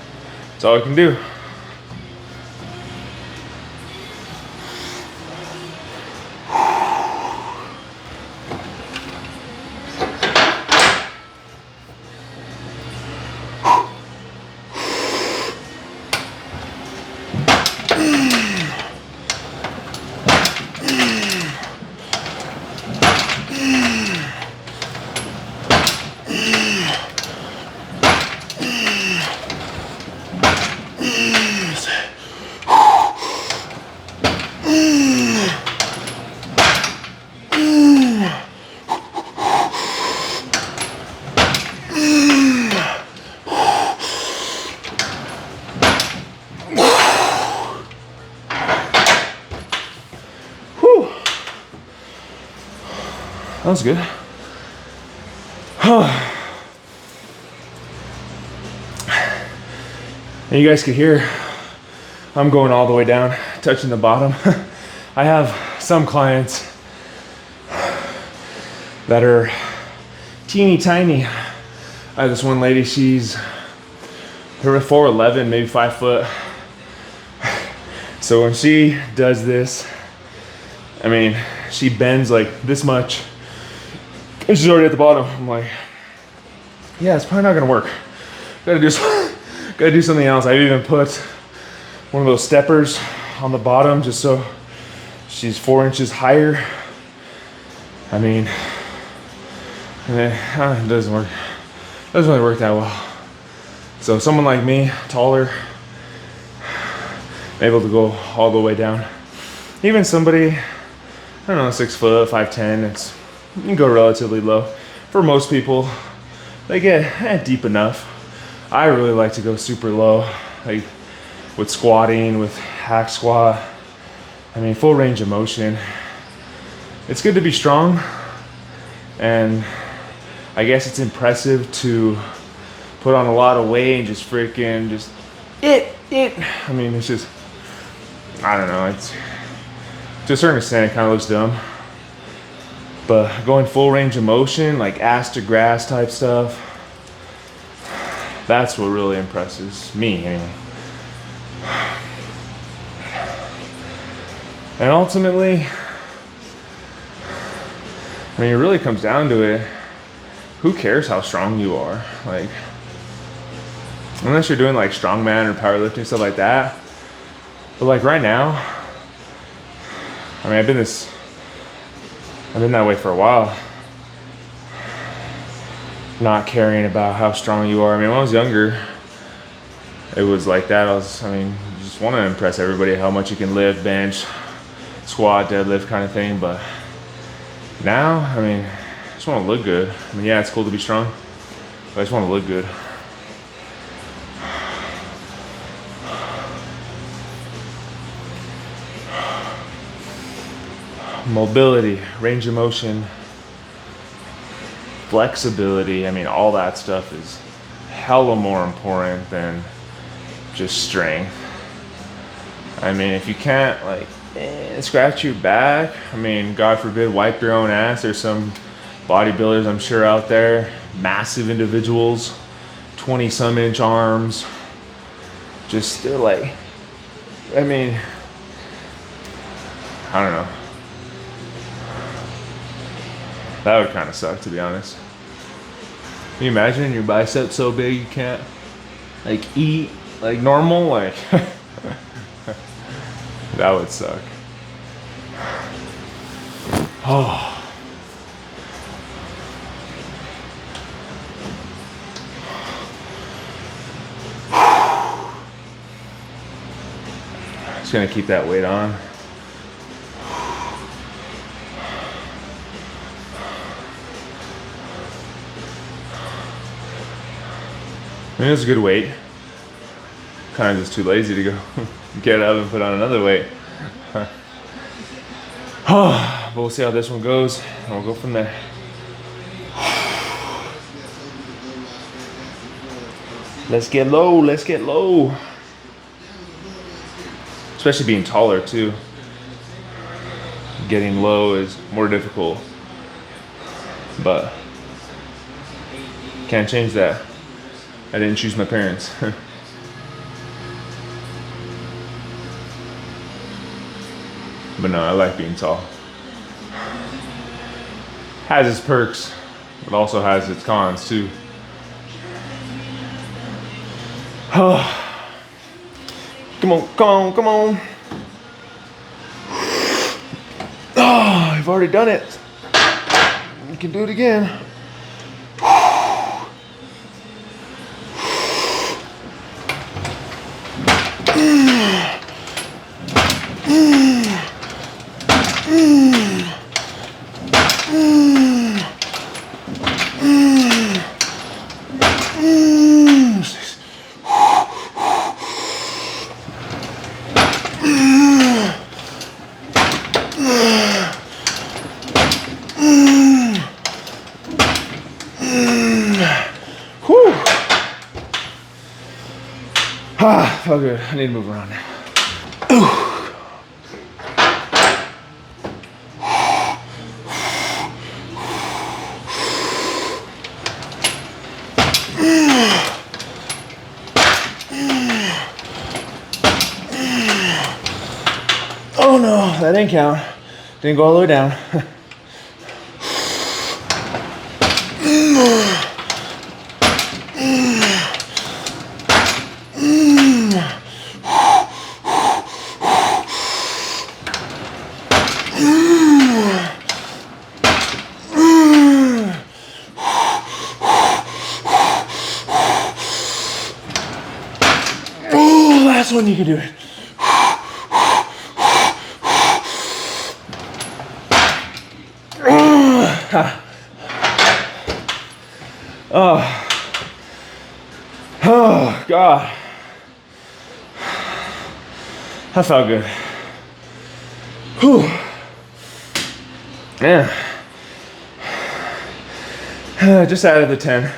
That's all we can do. That was good. And you guys could hear I'm going all the way down, touching the bottom. I have some clients that are teeny tiny. I have this one lady, she's 4'11", maybe 5 foot. So when she does this, I mean, she bends like this much. And she's already at the bottom. I'm like, yeah, it's probably not gonna work. Gotta do something else. I even put one of those steppers on the bottom just so she's 4 inches higher. I mean, it doesn't work. It doesn't really work that well. So someone like me, taller, able to go all the way down. Even somebody, I don't know, 6 foot, 5'10", you can go relatively low. For most people, they get deep enough. I really like to go super low, like with squatting, with hack squat. I mean, full range of motion. It's good to be strong, and I guess it's impressive to put on a lot of weight and just freaking I mean, it's just, I don't know, it's, to a certain extent, it kind of looks dumb. But going full range of motion, like ass to grass type stuff, that's what really impresses me anyway. And ultimately, I mean, it really comes down to it, who cares how strong you are? Like, unless you're doing like strongman or powerlifting, stuff like that. But like right now, I mean, I've been that way for a while. Not caring about how strong you are. I mean, when I was younger, it was like that. You just want to impress everybody how much you can lift, bench, squat, deadlift kind of thing. But now, I mean, I just want to look good. I mean, yeah, it's cool to be strong, but I just want to look good. Mobility, range of motion, flexibility. I mean, all that stuff is hella more important than just strength. I mean, if you can't scratch your back, I mean, God forbid, wipe your own ass. There's some bodybuilders I'm sure out there, massive individuals, 20 some inch arms, just still I mean, I don't know. That would kind of suck, to be honest. Can you imagine your biceps so big you can't eat like normal? That would suck. Oh. Just gonna keep that weight on. I mean, it's a good weight. Kind of just too lazy to go get up and put on another weight. But we'll see how this one goes, and we'll go from there. Let's get low, let's get low. Especially being taller too. Getting low is more difficult, but can't change that. I didn't choose my parents. But no, I like being tall. Has its perks, but also has its cons too. Come on, come on, come on. Oh, I've already done it. You can do it again. Felt good. I need to move around now. Oh no, that didn't count. Didn't go all the way down. Last one, you can do it. Oh God, that felt good. Whew. Yeah. Just added the 10.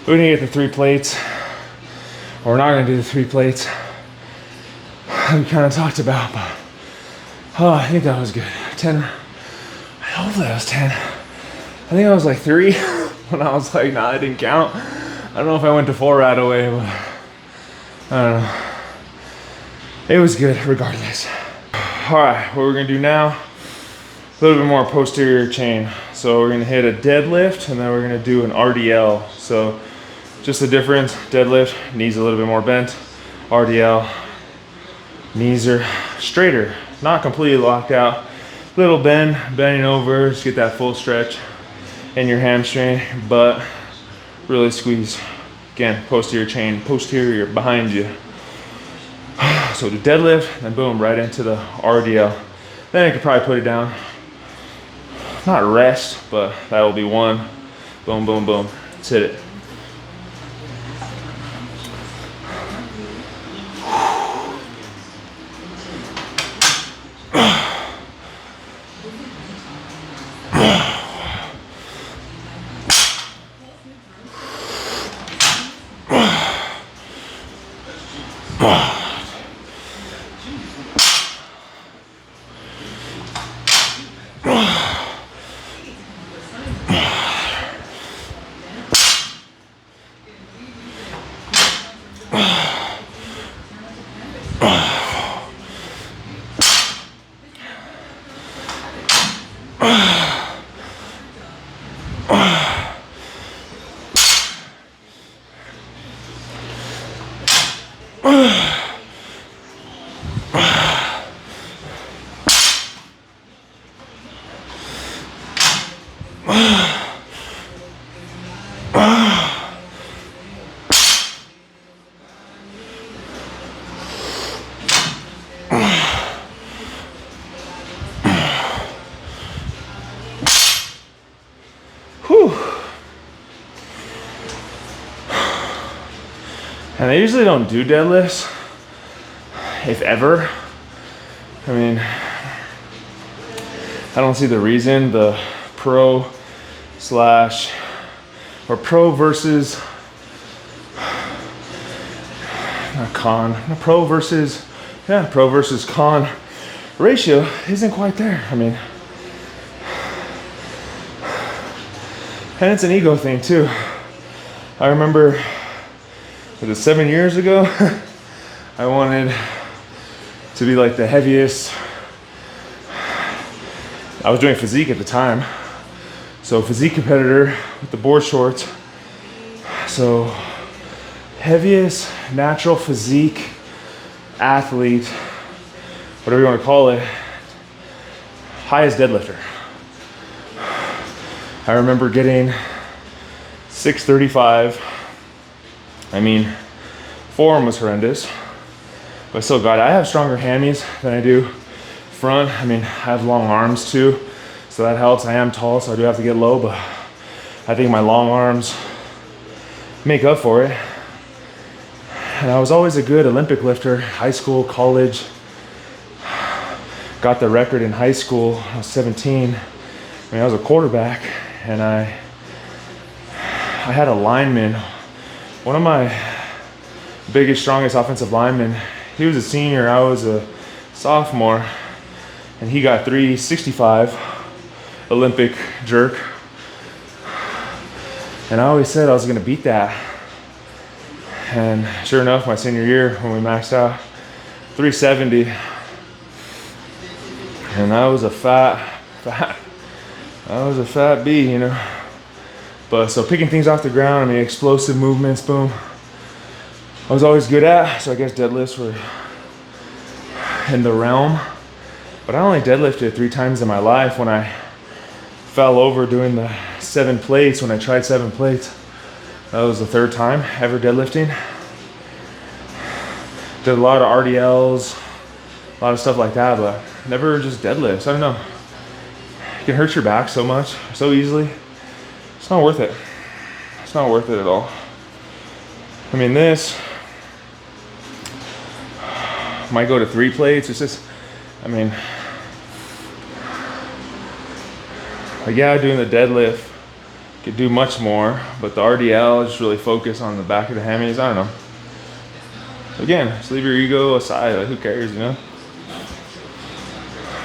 We're gonna get the 3 plates. Or we're not gonna do the 3 plates we kind of talked about, but I think that was good. 10. Hopefully that was 10. I think I was like 3 when I was like, nah, I didn't count. I don't know if I went to 4 right away, but I don't know. It was good regardless. All right, what we're gonna do now, a little bit more posterior chain. So we're gonna hit a deadlift and then we're gonna do an RDL. So just the difference, deadlift, knees a little bit more bent. RDL, knees are straighter, not completely locked out. Little bend, bending over, just get that full stretch in your hamstring, but really squeeze. Again, posterior chain, posterior behind you. So the deadlift, and boom, right into the RDL. Then I could probably put it down. Not rest, but that will be one. Boom, boom, boom. Let's hit it. And I usually don't do deadlifts, if ever. I mean, I don't see the reason. The pro versus, not con, pro versus con ratio isn't quite there. I mean, and it's an ego thing too. I remember, was it 7 years ago? I wanted to be like the heaviest. I was doing physique at the time. So physique competitor with the board shorts. So heaviest natural physique athlete, whatever you want to call it, highest deadlifter. I remember getting 635. I mean, form was horrendous, but I still got it. I have stronger hammies than I do front. I mean, I have long arms too, so that helps. I am tall, so I do have to get low, but I think my long arms make up for it. And I was always a good Olympic lifter, high school, college. Got the record in high school. I was 17. I mean, I was a quarterback, and I had a lineman. One of my biggest, strongest offensive linemen, he was a senior, I was a sophomore, and he got 365 Olympic jerk. And I always said I was gonna beat that. And sure enough, my senior year, when we maxed out, 370. And I was a fat B, you know. But so picking things off the ground, I mean, explosive movements, boom, I was always good at. So I guess deadlifts were in the realm. But I only deadlifted 3 times in my life. When I fell over doing the 7 plates, when I tried 7 plates, that was the 3rd time ever deadlifting. Did a lot of RDLs, a lot of stuff like that, but never just deadlifts. I don't know. It can hurt your back so much, so easily. It's not worth it. It's not worth it at all. I mean, this might go to 3 plates. It's just, I mean, like, yeah, doing the deadlift could do much more, but the RDL just really focus on the back of the hammies. I don't know. Again, just leave your ego aside. Like, who cares, you know?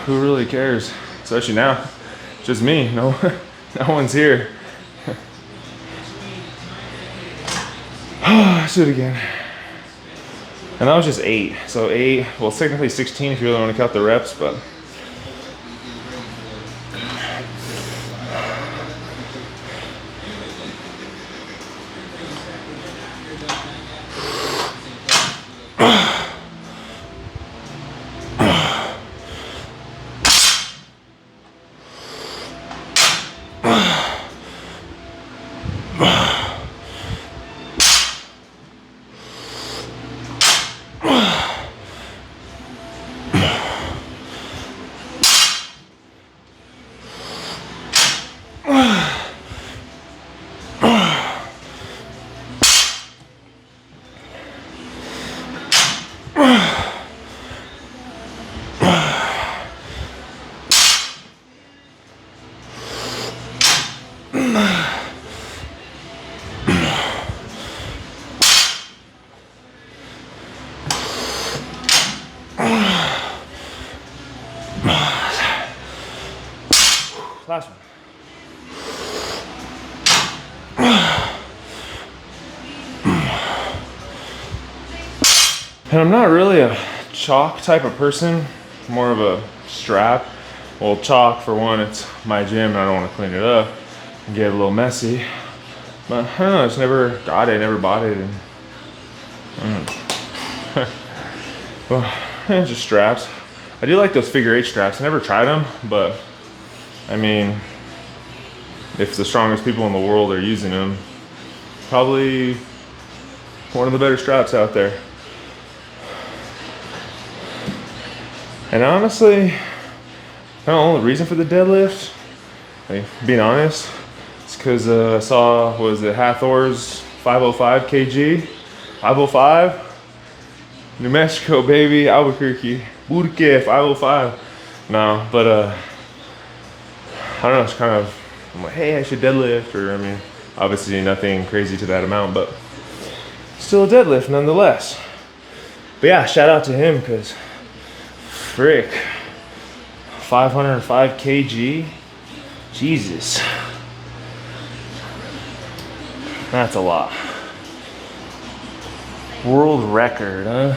Who really cares? Especially now, it's just me. No one's here. Let's do it again. And that was just 8. So 8, well, it's technically 16 if you really want to count the reps, but Last one. And I'm not really a chalk type of person, more of a strap. Well, chalk, for one, it's my gym and I don't want to clean it up and get a little messy. But I don't know, I just never got it, never bought it. And well, it's just straps. I do like those figure 8 straps. I never tried them, but I mean, if the strongest people in the world are using them, probably one of the better straps out there. And honestly, the only reason for the deadlift, like, being honest, it's because I saw, was it Hathor's 505 kg? 505? New Mexico, baby, Albuquerque, Burque, 505. No, but I don't know, it's kind of, I'm like, hey, I should deadlift, or I mean, obviously nothing crazy to that amount, but still a deadlift nonetheless. But yeah, shout out to him, because frick, 505 kg, Jesus, that's a lot. World record, huh?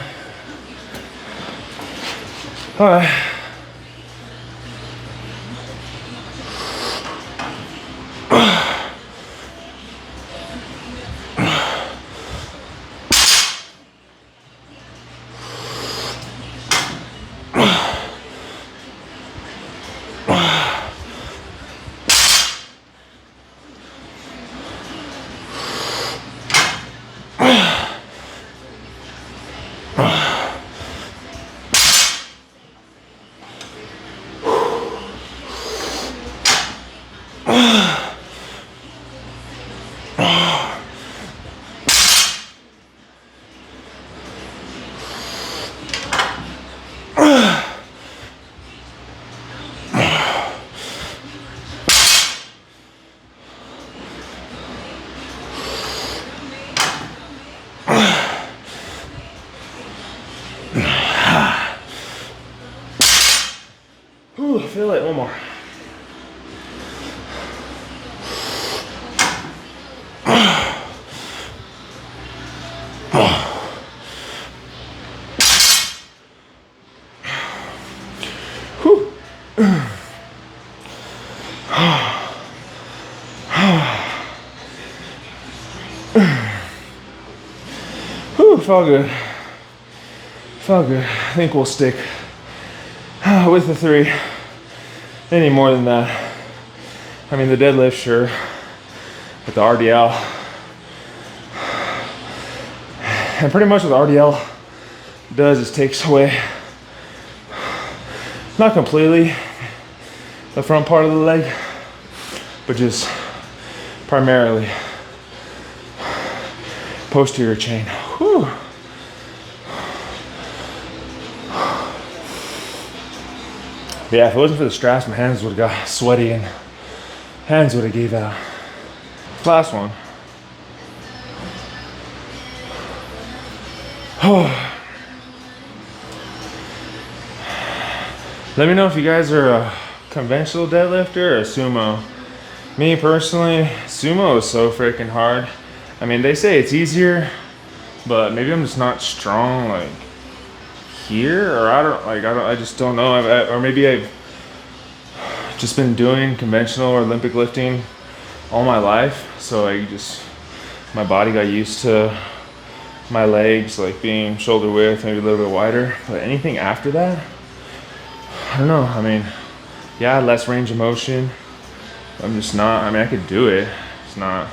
All right. Ooh, I feel it. One more. Whew, felt good. Felt good. I think we'll stick with the 3. Any more than that, I mean, the deadlift, sure, but the RDL, and pretty much what the RDL does is takes away, not completely, the front part of the leg, but just primarily posterior chain. Whew. But yeah, if it wasn't for the straps, my hands would have got sweaty and hands would have gave out. Last one. Let me know if you guys are a conventional deadlifter or a sumo. Me personally, sumo is so freaking hard. I mean, they say it's easier, but maybe I'm just not strong like here, or I just don't know. Or maybe I've just been doing conventional or Olympic lifting all my life, so my body got used to my legs like being shoulder width, maybe a little bit wider. But anything after that, I don't know. I mean, yeah, less range of motion. I'm just not, I mean, I could do it. It's not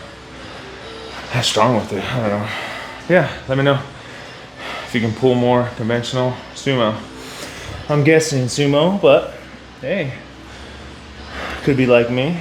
that strong with it. I don't know. Yeah, let me know if you can pull more conventional sumo. I'm guessing sumo, but hey, could be like me.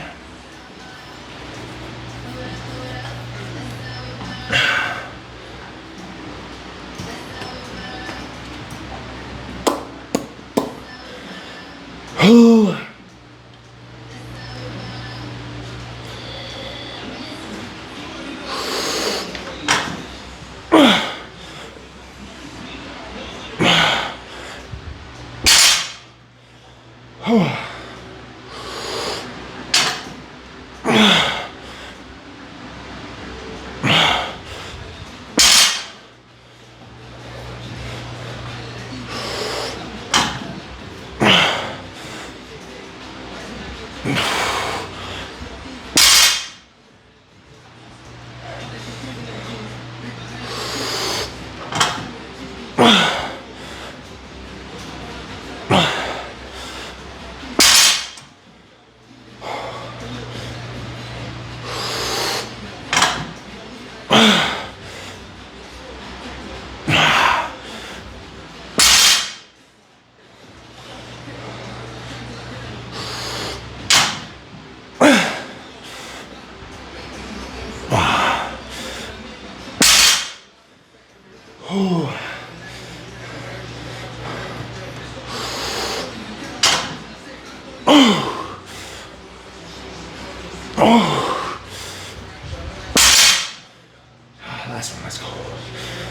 Last one, let's go.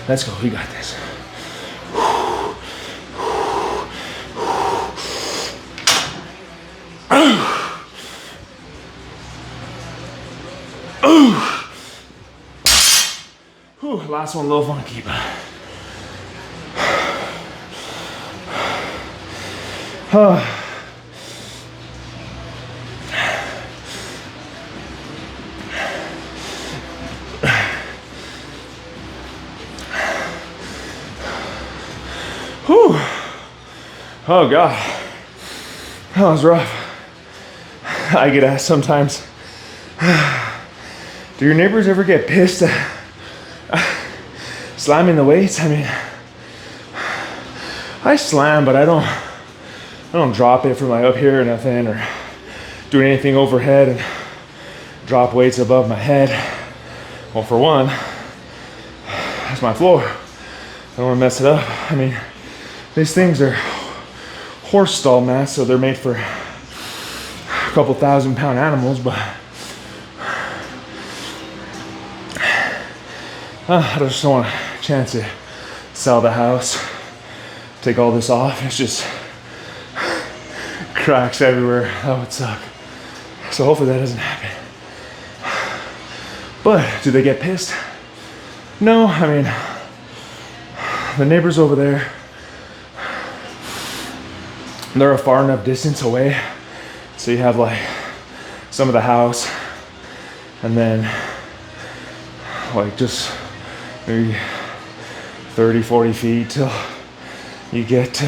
Let's go, we got this. Last one, a little funky, but. Whew. Oh God, that was rough. I get asked sometimes, do your neighbors ever get pissed at slamming the weights? I mean, I slam, but I don't drop it from like up here or nothing, or do anything overhead and drop weights above my head. Well, for one, that's my floor. I don't want to mess it up. I mean, these things are horse stall mats, so they're made for a couple 1,000-pound animals, but I just don't want a chance to sell the house, take all this off. It's just cracks everywhere. That would suck. So hopefully that doesn't happen. But do they get pissed? No, I mean, the neighbors over there, they're a far enough distance away. So you have like some of the house and then like just maybe 30, 40 feet till you get to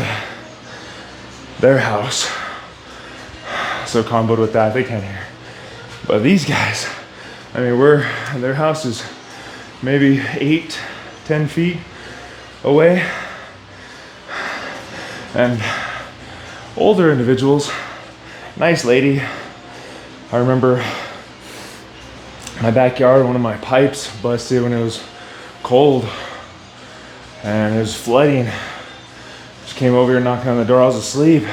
their house. So comboed with that, they can't hear. But these guys, I mean, their house is maybe 8, 10 feet away. And older individuals, nice lady. I remember my backyard, one of my pipes busted when it was cold and it was flooding. Just came over here knocking on the door. I was asleep.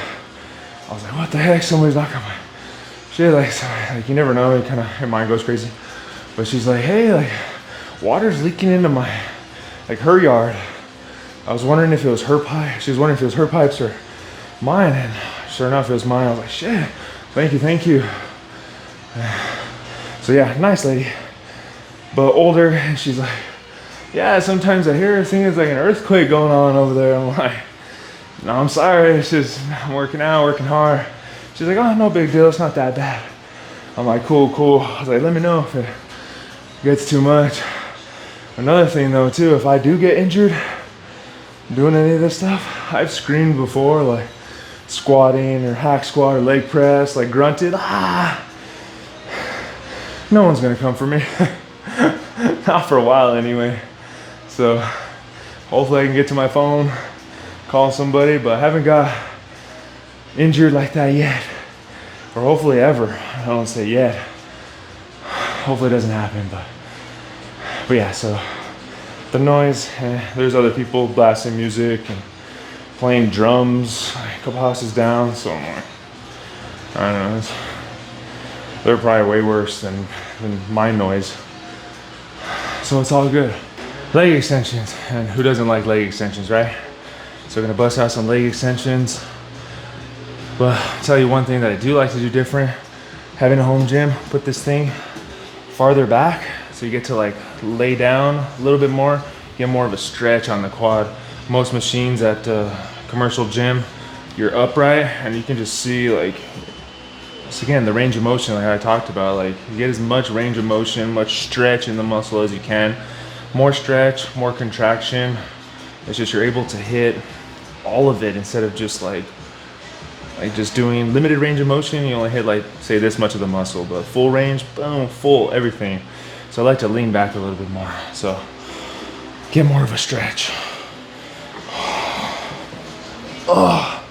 I was like, what the heck? Somebody's knocking on my shit. Like you never know. Your mind goes crazy. But she's like, hey, like water's leaking into her yard. I was wondering if it was her pipe. She was wondering if it was her pipes or mine. And sure enough, it was mine. I was like, shit, thank you. So yeah, nice lady, but older. And she's like, yeah, sometimes I hear things like an earthquake going on over there. I'm like, no, I'm sorry. It's just, I'm working out, working hard. She's like, oh, no big deal. It's not that bad. I'm like, cool. I was like, let me know if it gets too much. Another thing though, too, if I do get injured doing any of this stuff, I've screamed before, like squatting or hack squat or leg press, like grunted, no one's gonna come for me. Not for a while anyway. So hopefully I can get to my phone, call somebody, but I haven't got injured like that yet. Or hopefully ever. I don't say yet. Hopefully it doesn't happen, but yeah, so the noise, there's other people blasting music and playing drums a couple houses down, so I'm like, I don't know, they're probably way worse than my noise. So it's all good. Leg extensions, and who doesn't like leg extensions, right? So we're gonna bust out some leg extensions. But I'll tell you one thing that I do like to do different. Having a home gym, put this thing farther back so you get to like lay down a little bit more, get more of a stretch on the quad. Most machines at commercial gym, you're upright and you can just see like, so again, the range of motion like I talked about, like you get as much range of motion, much stretch in the muscle as you can. More stretch, more contraction. It's just you're able to hit all of it instead of just like just doing limited range of motion. You only hit like, say this much of the muscle, but full range, boom, full, everything. So I like to lean back a little bit more. So get more of a stretch. Oh.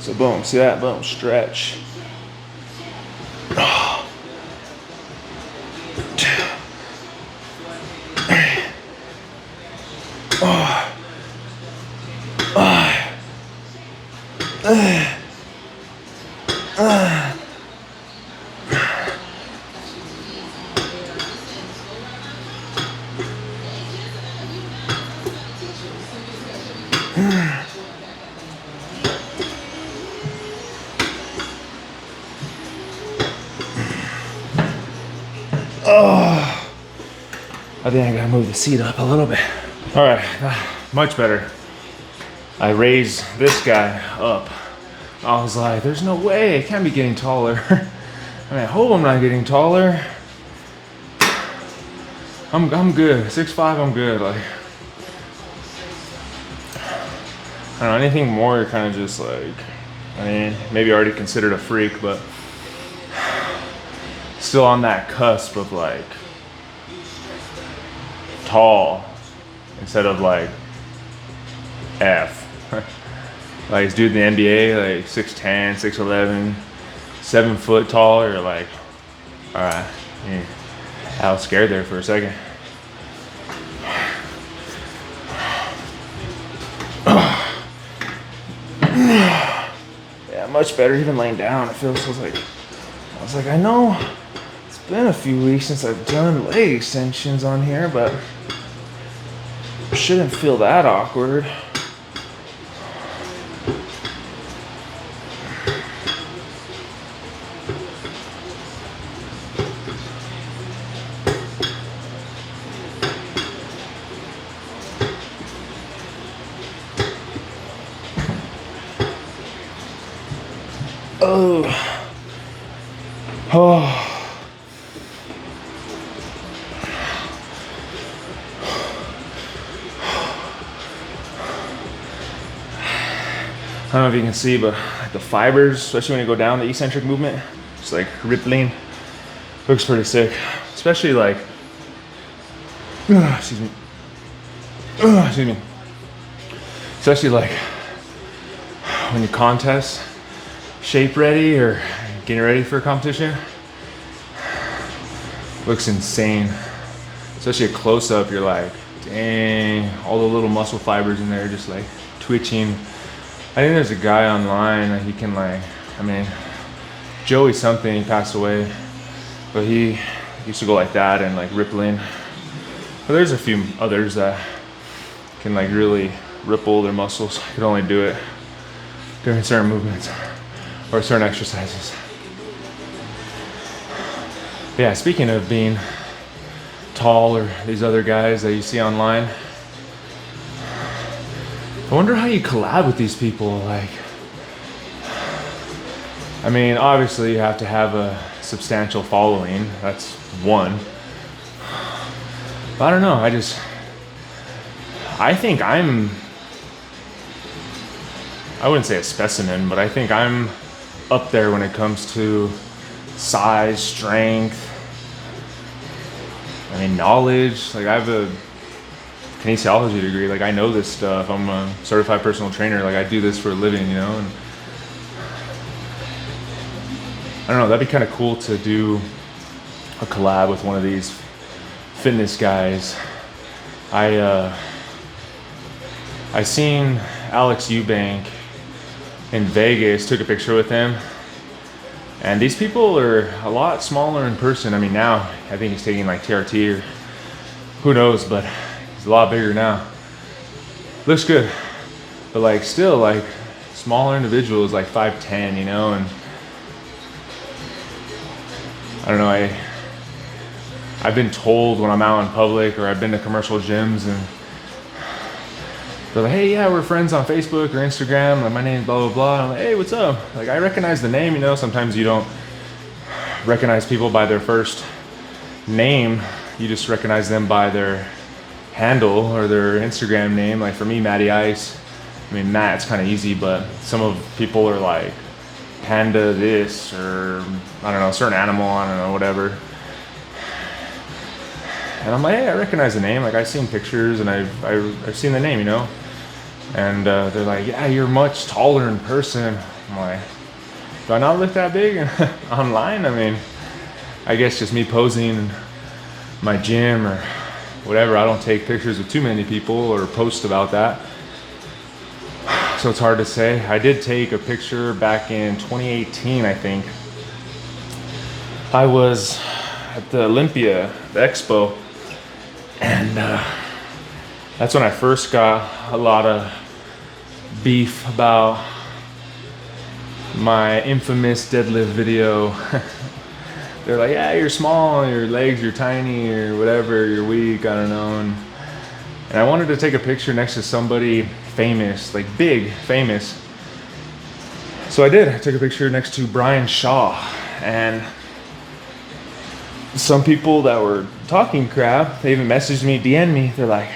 So boom, see that? Boom, stretch. Oh. 2, 3. Oh. Oh, I think I gotta move the seat up a little bit. All right, much better. I raised this guy up. I was like, there's no way, I can't be getting taller. I mean, I hope I'm not getting taller. I'm good, 6'5", I'm good. Like, I don't know, anything more, you're kind of just like, I mean, maybe already considered a freak, but still on that cusp of like tall instead of like F. Like this dude in the NBA, like 6'10", 6'11", 7 foot tall, you're like, all right, I was scared there for a second. Yeah, much better. Even laying down, it feels like, I was like, I know it's been a few weeks since I've done leg extensions on here, but it shouldn't feel that awkward. Oh. I don't know if you can see, but the fibers, especially when you go down the eccentric movement, just like rippling, looks pretty sick. Especially like, excuse me, especially like when you contest, shape ready or getting ready for a competition, looks insane. Especially a close up, you're like, dang, all the little muscle fibers in there just like twitching. I think there's a guy online that he can like, I mean, Joey something, he passed away, but he used to go like that and like rippling. But there's a few others that can like really ripple their muscles. I could only do it during certain movements or certain exercises. But yeah, speaking of being tall or these other guys that you see online, I wonder how you collab with these people. Like, I mean, obviously you have to have a substantial following. That's one. But I don't know. I think I wouldn't say a specimen, but I think I'm up there when it comes to size, strength, I mean, knowledge. Like, I have a kinesiology degree. Like, I know this stuff. I'm a certified personal trainer. Like, I do this for a living, you know? And I don't know, that'd be kind of cool to do a collab with one of these fitness guys. I seen Alex Eubank in Vegas, took a picture with him. And these people are a lot smaller in person. I mean, now I think he's taking like TRT or who knows, but he's a lot bigger now. Looks good, but like still like smaller individuals, like 5'10", you know. And I don't know, I've been told when I'm out in public or I've been to commercial gyms and they're like, hey, yeah, we're friends on Facebook or Instagram. Like, my name's blah, blah, blah. I'm like, hey, what's up? Like, I recognize the name, you know. Sometimes you don't recognize people by their first name. You just recognize them by their handle or their Instagram name. Like, for me, Matty Ice. I mean, Matt, it's kind of easy, but some of people are like Panda this or, I don't know, a certain animal, I don't know, whatever. And I'm like, hey, I recognize the name. Like, I've seen pictures and I've seen the name, you know. And they're like, yeah, you're much taller in person. I'm like, do I not look that big online? I mean, I guess just me posing in my gym or whatever. I don't take pictures of too many people or post about that. So it's hard to say. I did take a picture back in 2018, I think. I was at the Olympia, the expo. And that's when I first got a lot of beef about my infamous deadlift video they're like, yeah, you're small, your legs, you're tiny, or whatever, you're weak, I don't know. And I wanted to take a picture next to somebody famous, like big, famous. So I did. I took a picture next to Brian Shaw. And some people that were talking crap, they even messaged me, DM'd me. They're like,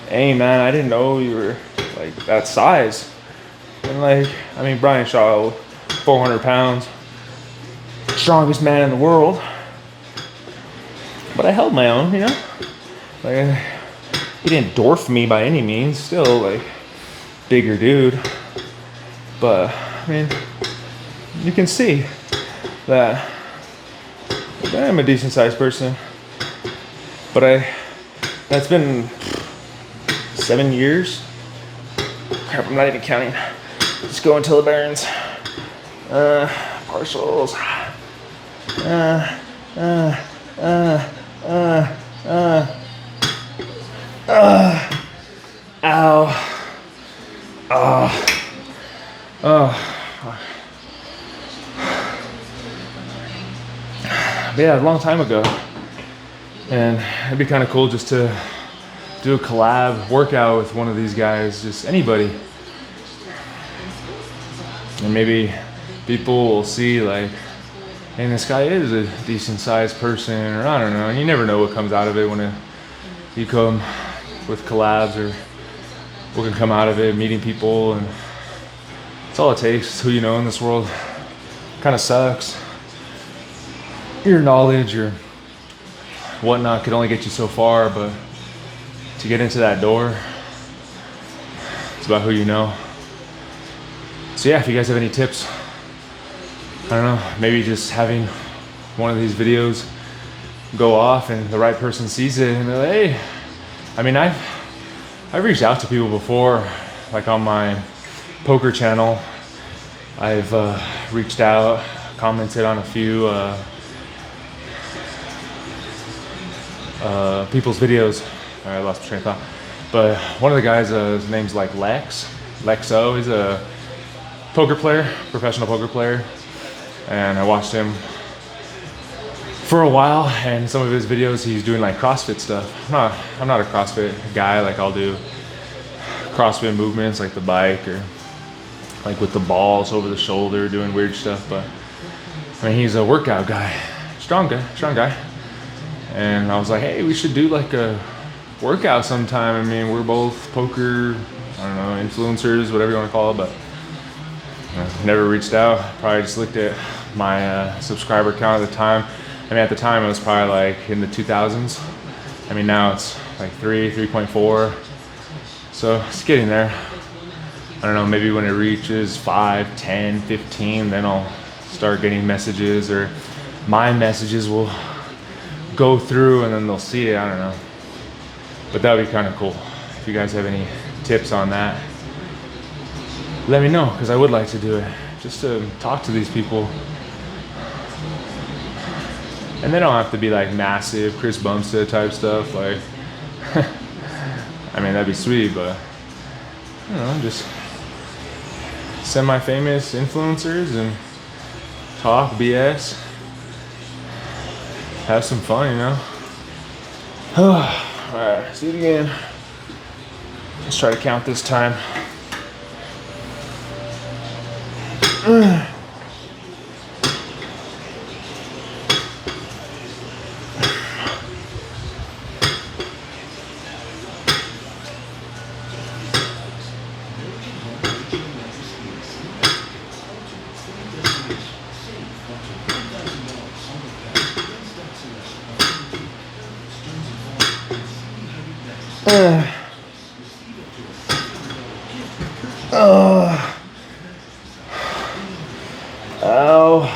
hey man, I didn't know you were like that size. And like, I mean, Brian Shaw, 400 pounds, strongest man in the world. But I held my own, you know? Like, he didn't dwarf me by any means, still like bigger dude. But I mean, you can see that I'm a decent sized person. But that's been 7 years. Crap, I'm not even counting. Just go until it burns. Partials. Ow. But yeah, a long time ago. And it'd be kind of cool just to do a collab workout with one of these guys, just anybody. And maybe people will see like, hey, this guy is a decent sized person, or I don't know. And you never know what comes out of it when you come with collabs, or what can come out of it, meeting people, and it's all it takes. It's who you know in this world. Kind of sucks. Your knowledge or whatnot could only get you so far, but to get into that door, it's about who you know. So yeah, if you guys have any tips, I don't know, maybe just having one of these videos go off and the right person sees it and they're like, hey, I mean, I've reached out to people before, like on my poker channel. I've reached out, commented on a few people's videos. I lost my train of thought. But one of the guys, his name's like Lexo. He's a poker player, professional poker player. And I watched him for a while, and some of his videos he's doing like CrossFit stuff. I'm not a CrossFit guy. Like, I'll do CrossFit movements like the bike, or like with the balls over the shoulder, doing weird stuff. But I mean, he's a workout guy, strong guy. And I was like, hey, we should do like a workout sometime. I mean, we're both poker, I don't know, influencers, whatever you want to call it, but never reached out. Probably just looked at my subscriber count at the time. I mean, at the time it was probably like in the 2000s. I mean, now it's like 3.4. So it's getting there. I don't know, maybe when it reaches 5, 10, 15, then I'll start getting messages, or my messages will go through and then they'll see it. I don't know. But that would be kind of cool. If you guys have any tips on that, let me know, because I would like to do it, just to talk to these people. And they don't have to be like massive Chris Bumstead type stuff, like I mean, that'd be sweet, but I don't know, just semi-famous influencers and talk BS, have some fun, you know. Alright, see it again. Let's try to count this time. Ow.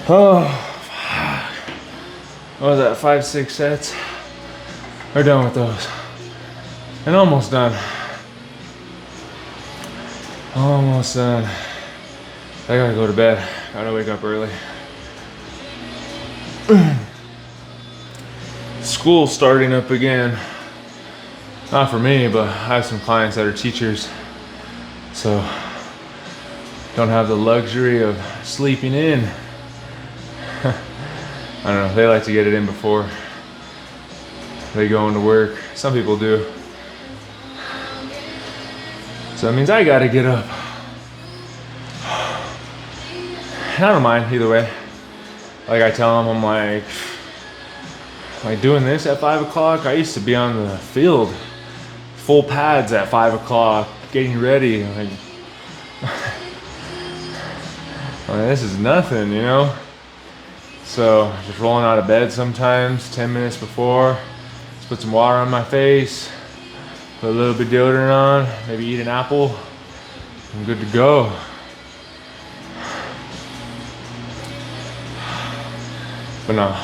Oh, what was that, 5-6 sets? We're done with those. And almost done. Almost done. I gotta go to bed. Gotta wake up early. School's starting up again. Not for me, but I have some clients that are teachers. So, don't have the luxury of sleeping in. I don't know, they like to get it in before they go into work. Some people do. So that means I gotta get up. I don't mind either way. Like I tell them, I'm like doing this at 5 o'clock. I used to be on the field, full pads at 5 o'clock, getting ready. Like this is nothing, you know? So just rolling out of bed sometimes, 10 minutes before, just put some water on my face, put a little bit of deodorant on, maybe eat an apple. I'm good to go. But no,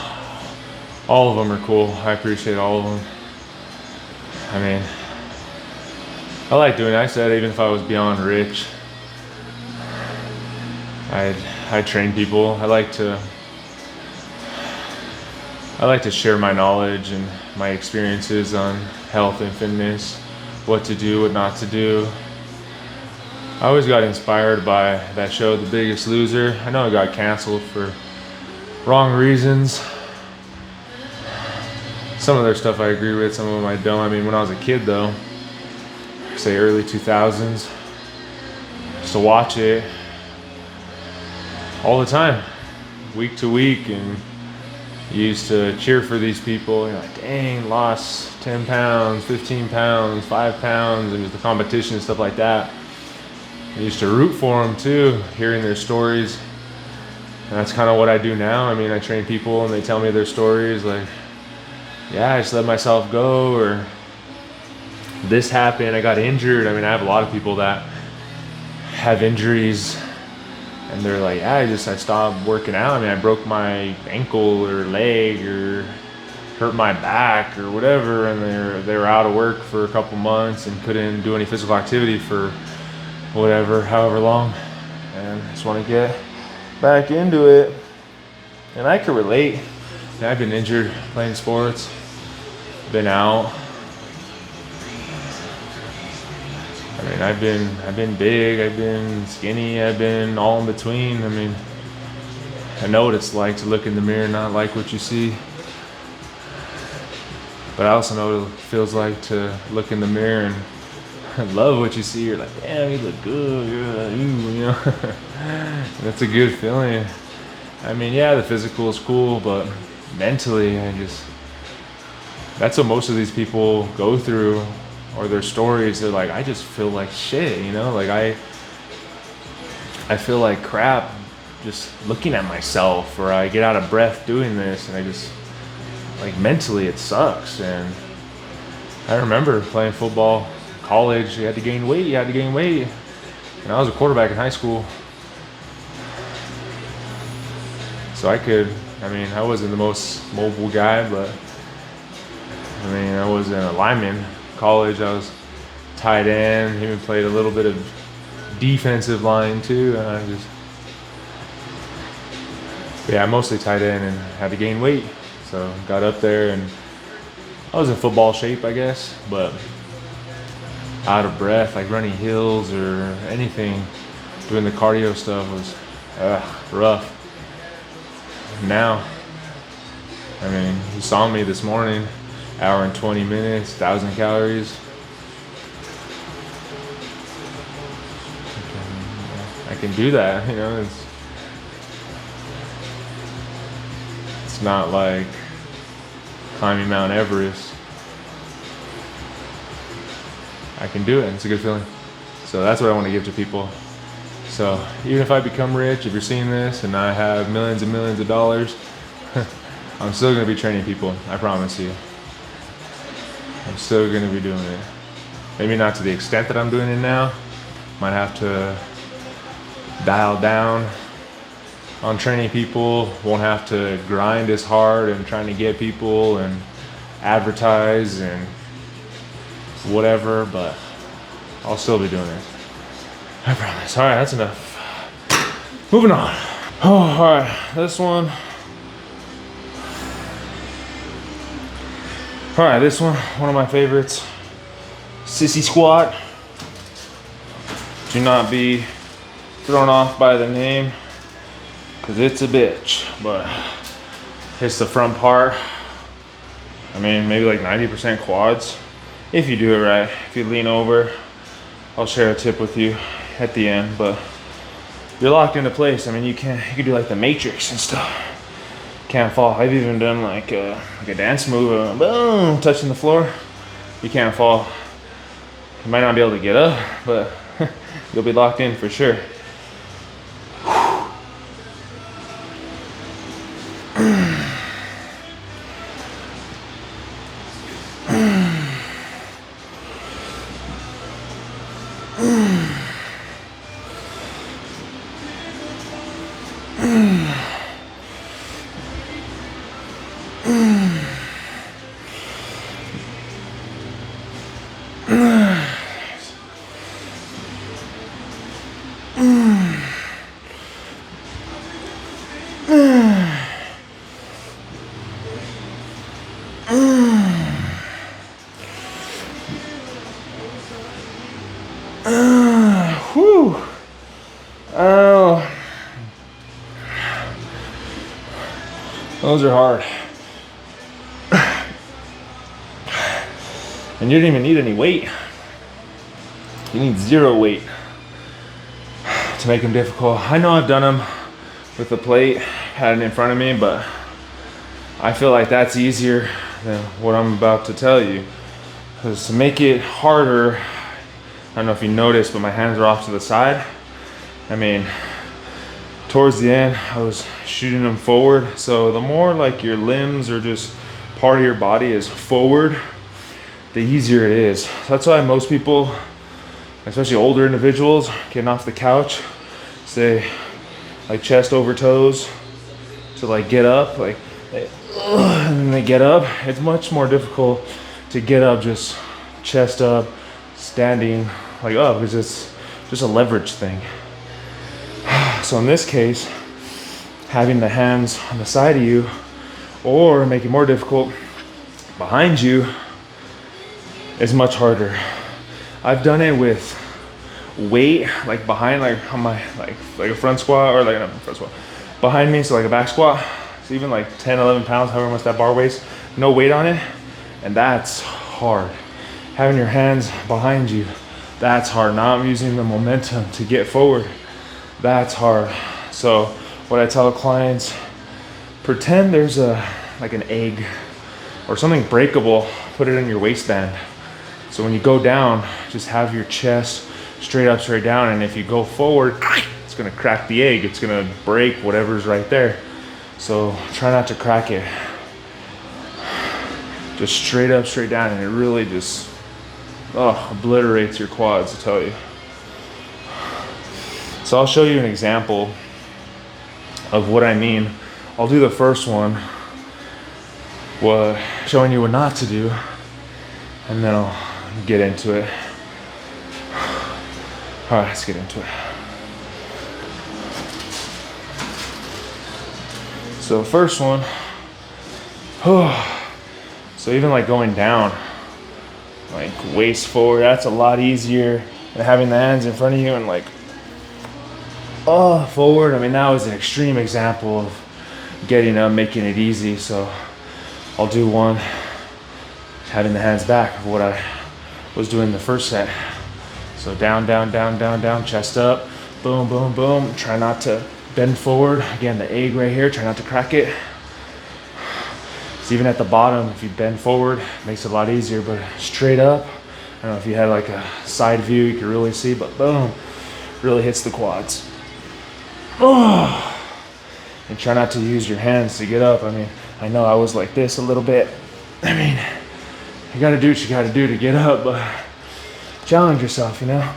all of them are cool. I appreciate all of them. I mean, I like doing it. I said even if I was beyond rich, I'd train people. I like to share my knowledge and my experiences on health and fitness, what to do, what not to do. I always got inspired by that show, The Biggest Loser. I know it got canceled for wrong reasons. Some of their stuff I agree with, some of them I don't. I mean, when I was a kid though, say early 2000s, just to watch it all the time, week to week, and you used to cheer for these people. You're like, dang, lost 10 pounds, 15 pounds, 5 pounds. It was the competition and stuff like that. I used to root for them too, hearing their stories. And that's kind of what I do now. I mean, I train people and they tell me their stories like, yeah, I just let myself go, or this happened, I got injured. I mean, I have a lot of people that have injuries and they're like, yeah, I stopped working out. I mean, I broke my ankle or leg or hurt my back or whatever, and they were out of work for a couple months and couldn't do any physical activity for whatever, however long, and I just want to get back into it. And I can relate. I've been injured playing sports, been out. I mean, I've been big, I've been skinny, I've been all in between. I mean, I know what it's like to look in the mirror and not like what you see. But I also know what it feels like to look in the mirror and love what you see. You're like, damn, you look good, you know. That's a good feeling. I mean, yeah, the physical is cool, but mentally, that's what most of these people go through, or their stories. They're like, I just feel like shit, you know? Like I feel like crap just looking at myself, or I get out of breath doing this, and I just, like, mentally it sucks. And I remember playing football, college, you had to gain weight. And I was a quarterback in high school. So I wasn't the most mobile guy, but I mean, I wasn't a lineman. College, I was tight end, even played a little bit of defensive line too. And I mostly tight end and had to gain weight. So got up there and I was in football shape, I guess, but out of breath, like running hills or anything, doing the cardio stuff was rough. Now, I mean, you saw me this morning, hour and 20 minutes, 1,000 calories. I can do that, you know. It's not like climbing Mount Everest. I can do it, and it's a good feeling. So that's what I want to give to people. So even if I become rich, if you're seeing this and I have millions and millions of dollars, I'm still going to be training people, I promise you. I'm still going to be doing it. Maybe not to the extent that I'm doing it now. Might have to dial down on training people, won't have to grind as hard and trying to get people and advertise and whatever, but I'll still be doing it. I promise. All right, that's enough. Moving on. Oh, all right, this one. All right, this one of my favorites. Sissy squat. Do not be thrown off by the name, because it's a bitch, but hits the front part. I mean, maybe like 90% quads if you do it right. If you lean over, I'll share a tip with you at the end, but you're locked into place. I mean, you can do like the Matrix and stuff. Can't fall. I've even done like a dance move, boom, touching the floor. You can't fall. You might not be able to get up, but you'll be locked in for sure. Whew. Oh, those are hard. And you don't even need any weight. You need zero weight to make them difficult. I know I've done them with the plate, had it in front of me, but I feel like that's easier than what I'm about to tell you. Because to make it harder, I don't know if you noticed, but my hands are off to the side. I mean, towards the end, I was shooting them forward. So the more like your limbs or just part of your body is forward, the easier it is. So that's why most people, especially older individuals, getting off the couch, say like chest over toes to like get up, like, and then they get up. It's much more difficult to get up just chest up, standing like up, because it's just a leverage thing. So in this case, having the hands on the side of you, or make it more difficult, behind you, is much harder. I've done it with weight, like behind, like on my, like a front squat, or like not front squat, behind me, so like a back squat. So even like 10, 11 pounds, however much that bar weighs, no weight on it, and that's hard. Having your hands behind you, that's hard. Not using the momentum to get forward, that's hard. So what I tell clients, pretend there's like an egg or something breakable, put it in your waistband. So when you go down, just have your chest straight up, straight down, and if you go forward, it's gonna crack the egg, it's gonna break whatever's right there. So try not to crack it. Just straight up, straight down, and it really just obliterates your quads, I tell you. So I'll show you an example of what I mean. I'll do the first one, showing you what not to do, and then I'll get into it. All right, let's get into it. So first one, so even like going down, like waist forward, that's a lot easier than having the hands in front of you and like, forward. I mean, that was an extreme example of getting up, making it easy. So I'll do one, having the hands back of what I was doing the first set. So down, down, down, down, down, chest up, boom, boom, boom. Try not to bend forward. Again, the egg right here, try not to crack it. So even at the bottom, if you bend forward, it makes it a lot easier, but straight up, I don't know if you had like a side view, you can really see, but boom, really hits the quads. And try not to use your hands to get up. I mean, I know I was like this a little bit. I mean, you gotta do what you gotta do to get up, but challenge yourself, you know?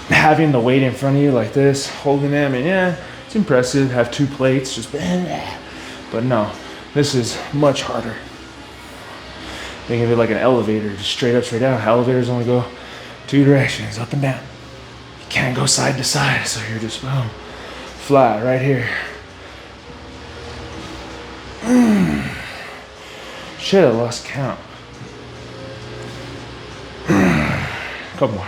Having the weight in front of you like this, holding it, I mean, yeah, it's It's impressive, have 2 plates, just, but no, this is much harder. Think of it like an elevator, just straight up, straight down. Elevators only go 2 directions, up and down. You can't go side to side, so you're just, boom, flat right here. Shit, I lost count. Couple more.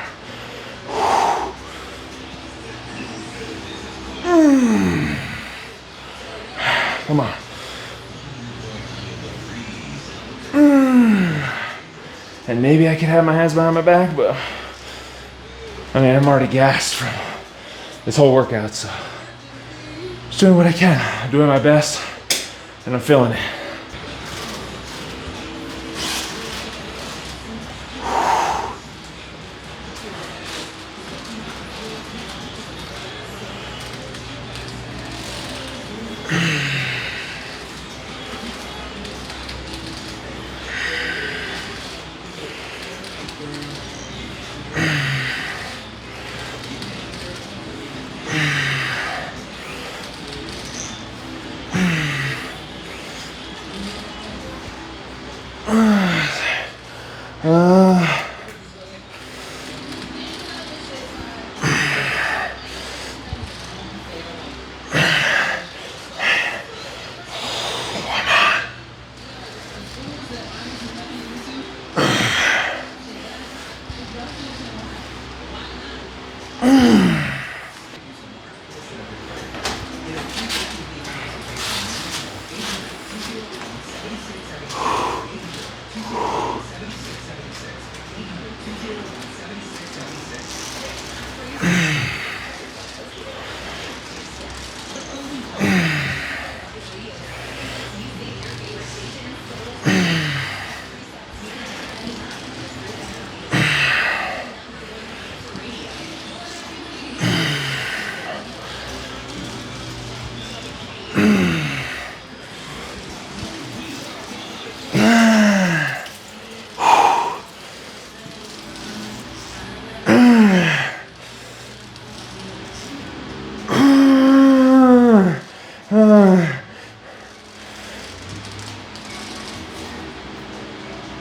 Come on. And maybe I could have my hands behind my back, but I mean, I'm already gassed from this whole workout, so just doing what I can. I'm doing my best, and I'm feeling it.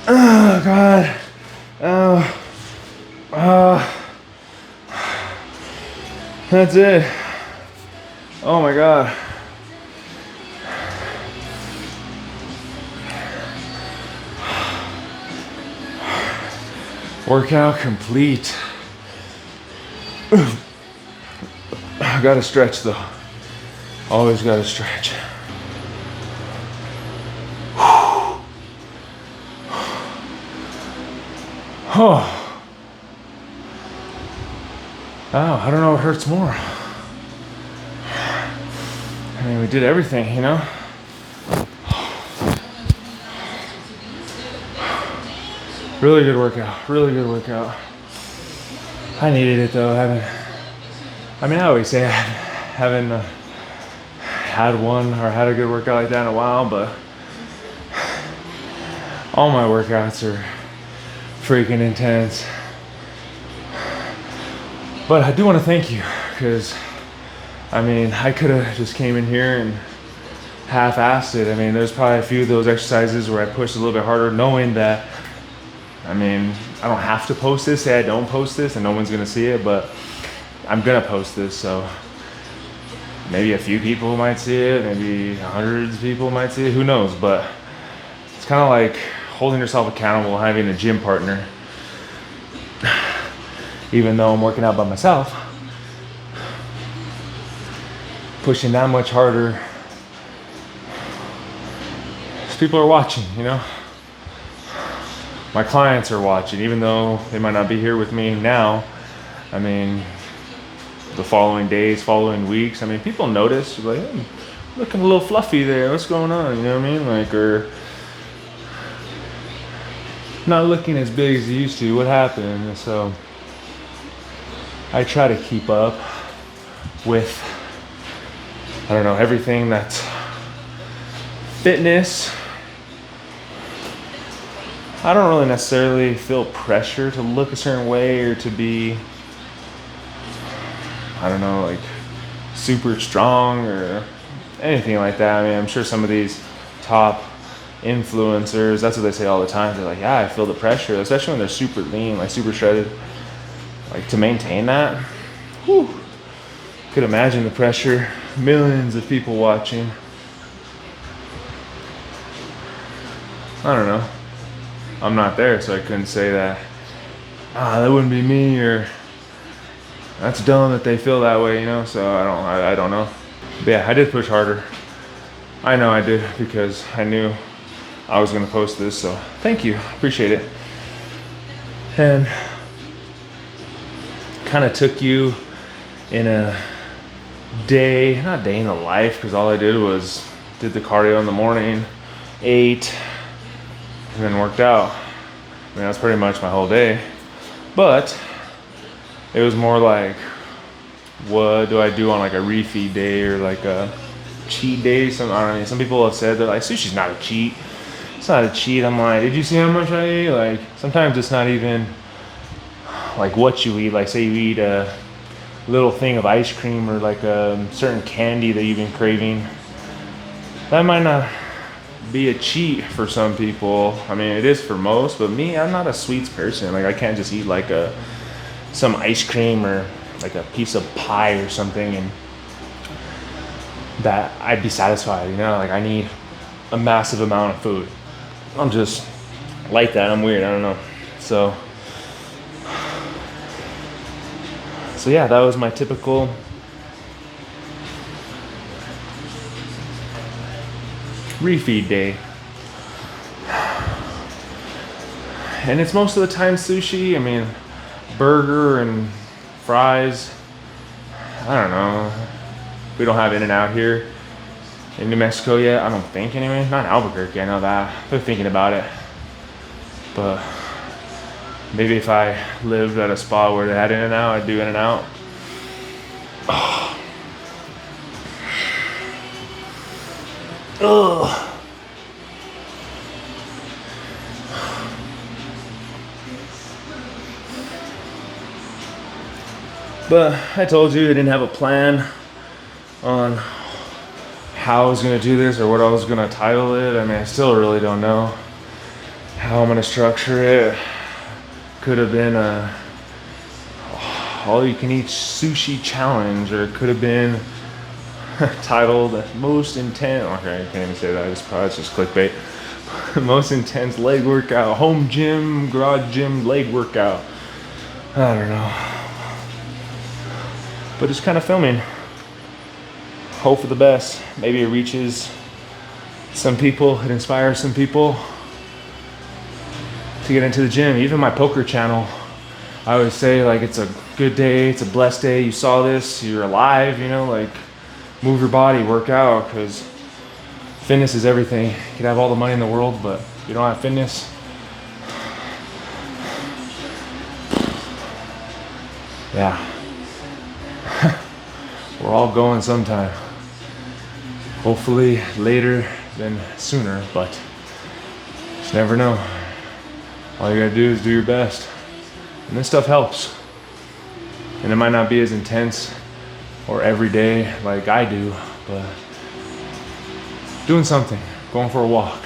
Oh God. Oh. That's it. Oh my God. Workout complete. I gotta stretch though. Always gotta stretch. Oh. Oh, I don't know what hurts more. I mean, we did everything, you know? Really good workout, really good workout. I needed it though. I always say I haven't had one or had a good workout like that in a while, but all my workouts are freaking intense. But I do want to thank you, because I mean, I could have just came in here and half-assed it. I mean, there's probably a few of those exercises where I pushed a little bit harder, knowing that, I mean, I don't have to post this, say I don't post this and no one's gonna see it, but I'm gonna post this, so maybe a few people might see it, maybe hundreds of people might see it, who knows, but it's kind of like holding yourself accountable, having a gym partner. Even though I'm working out by myself, pushing that much harder, because people are watching, you know? My clients are watching, even though they might not be here with me now. I mean, the following days, following weeks, I mean, people notice, like, hey, looking a little fluffy there, what's going on, you know what I mean? Like, or not looking as big as you used to, what happened? And so I try to keep up with, I don't know, everything that's fitness. I don't really necessarily feel pressure to look a certain way or to be, I don't know, like super strong or anything like that. I mean, I'm sure some of these top influencers, that's what they say all the time. They're like, yeah, I feel the pressure, especially when they're super lean, like super shredded. Like to maintain that, whew, could imagine the pressure, millions of people watching. I don't know. I'm not there, so I couldn't say that, that wouldn't be me, or that's dumb that they feel that way, you know? So I don't know. But yeah, I did push harder. I know I did, because I knew I was gonna post this, so thank you, appreciate it. And kind of took you in a day, not day in the life, because all I did was did the cardio in the morning, ate, and then worked out. I mean, that's pretty much my whole day. But it was more like, what do I do on like a refeed day or like a cheat day? I don't know. Some people have said that like sushi's not a cheat. It's not a cheat. I'm like, did you see how much I ate? Like sometimes it's not even like what you eat. Like say you eat a little thing of ice cream or like a certain candy that you've been craving. That might not be a cheat for some people. I mean, it is for most, but me, I'm not a sweets person. Like I can't just eat like some ice cream or like a piece of pie or something and that I'd be satisfied, you know? Like I need a massive amount of food. I'm just like that. I'm weird. I don't know. So yeah, that was my typical refeed day. And it's most of the time sushi. I mean, burger and fries. I don't know. We don't have In-N-Out here in New Mexico yet. I don't think anyway. Not in Albuquerque, I know that. They're thinking about it. But maybe if I lived at a spot where they had In-N-Out, I'd do In-N-Out. Oh. Ugh. But I told you I didn't have a plan on how I was gonna do this or what I was gonna title it. I mean, I still really don't know how I'm gonna structure it. Could have been a all-you-can-eat sushi challenge, or it could have been titled most intense. Okay, I can't even say that. It's just clickbait. Most intense leg workout, home gym, garage gym leg workout. I don't know. But just kind of filming. Hope for the best. Maybe it reaches some people, it inspires some people to get into the gym. Even my poker channel, I always say like it's a good day, it's a blessed day. You saw this, you're alive, you know, like move your body, work out, because fitness is everything. You can have all the money in the world, but if you don't have fitness, yeah. We're all going sometime. Hopefully later than sooner, but just never know. All you gotta do is do your best. And this stuff helps. And it might not be as intense or every day like I do, but doing something, going for a walk,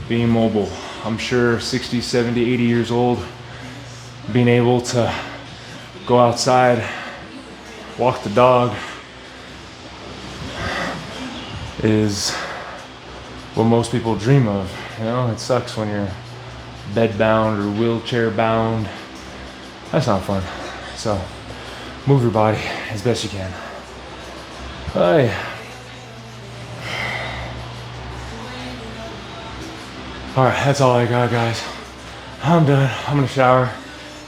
being mobile. I'm sure 60, 70, 80 years old, being able to go outside, walk the dog is what most people dream of. You know, it sucks when you're bed bound or wheelchair bound. That's not fun. So move your body as best you can. Bye. All right, that's all I got, guys. I'm done. I'm gonna shower,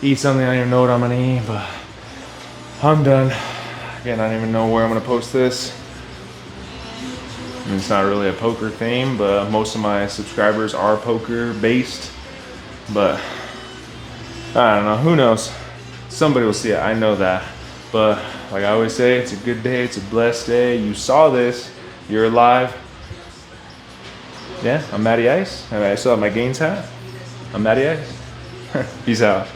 eat something. I don't even know what I'm gonna eat, but I'm done. Again, I don't even know where I'm gonna post this. I mean, it's not really a poker theme, but most of my subscribers are poker based. But I don't know, who knows? Somebody will see it, I know that. But like I always say, it's a good day, it's a blessed day. You saw this, you're alive. Yeah, I'm Matty Ice. I still have my Gaines hat. I'm Matty Ice. Peace out.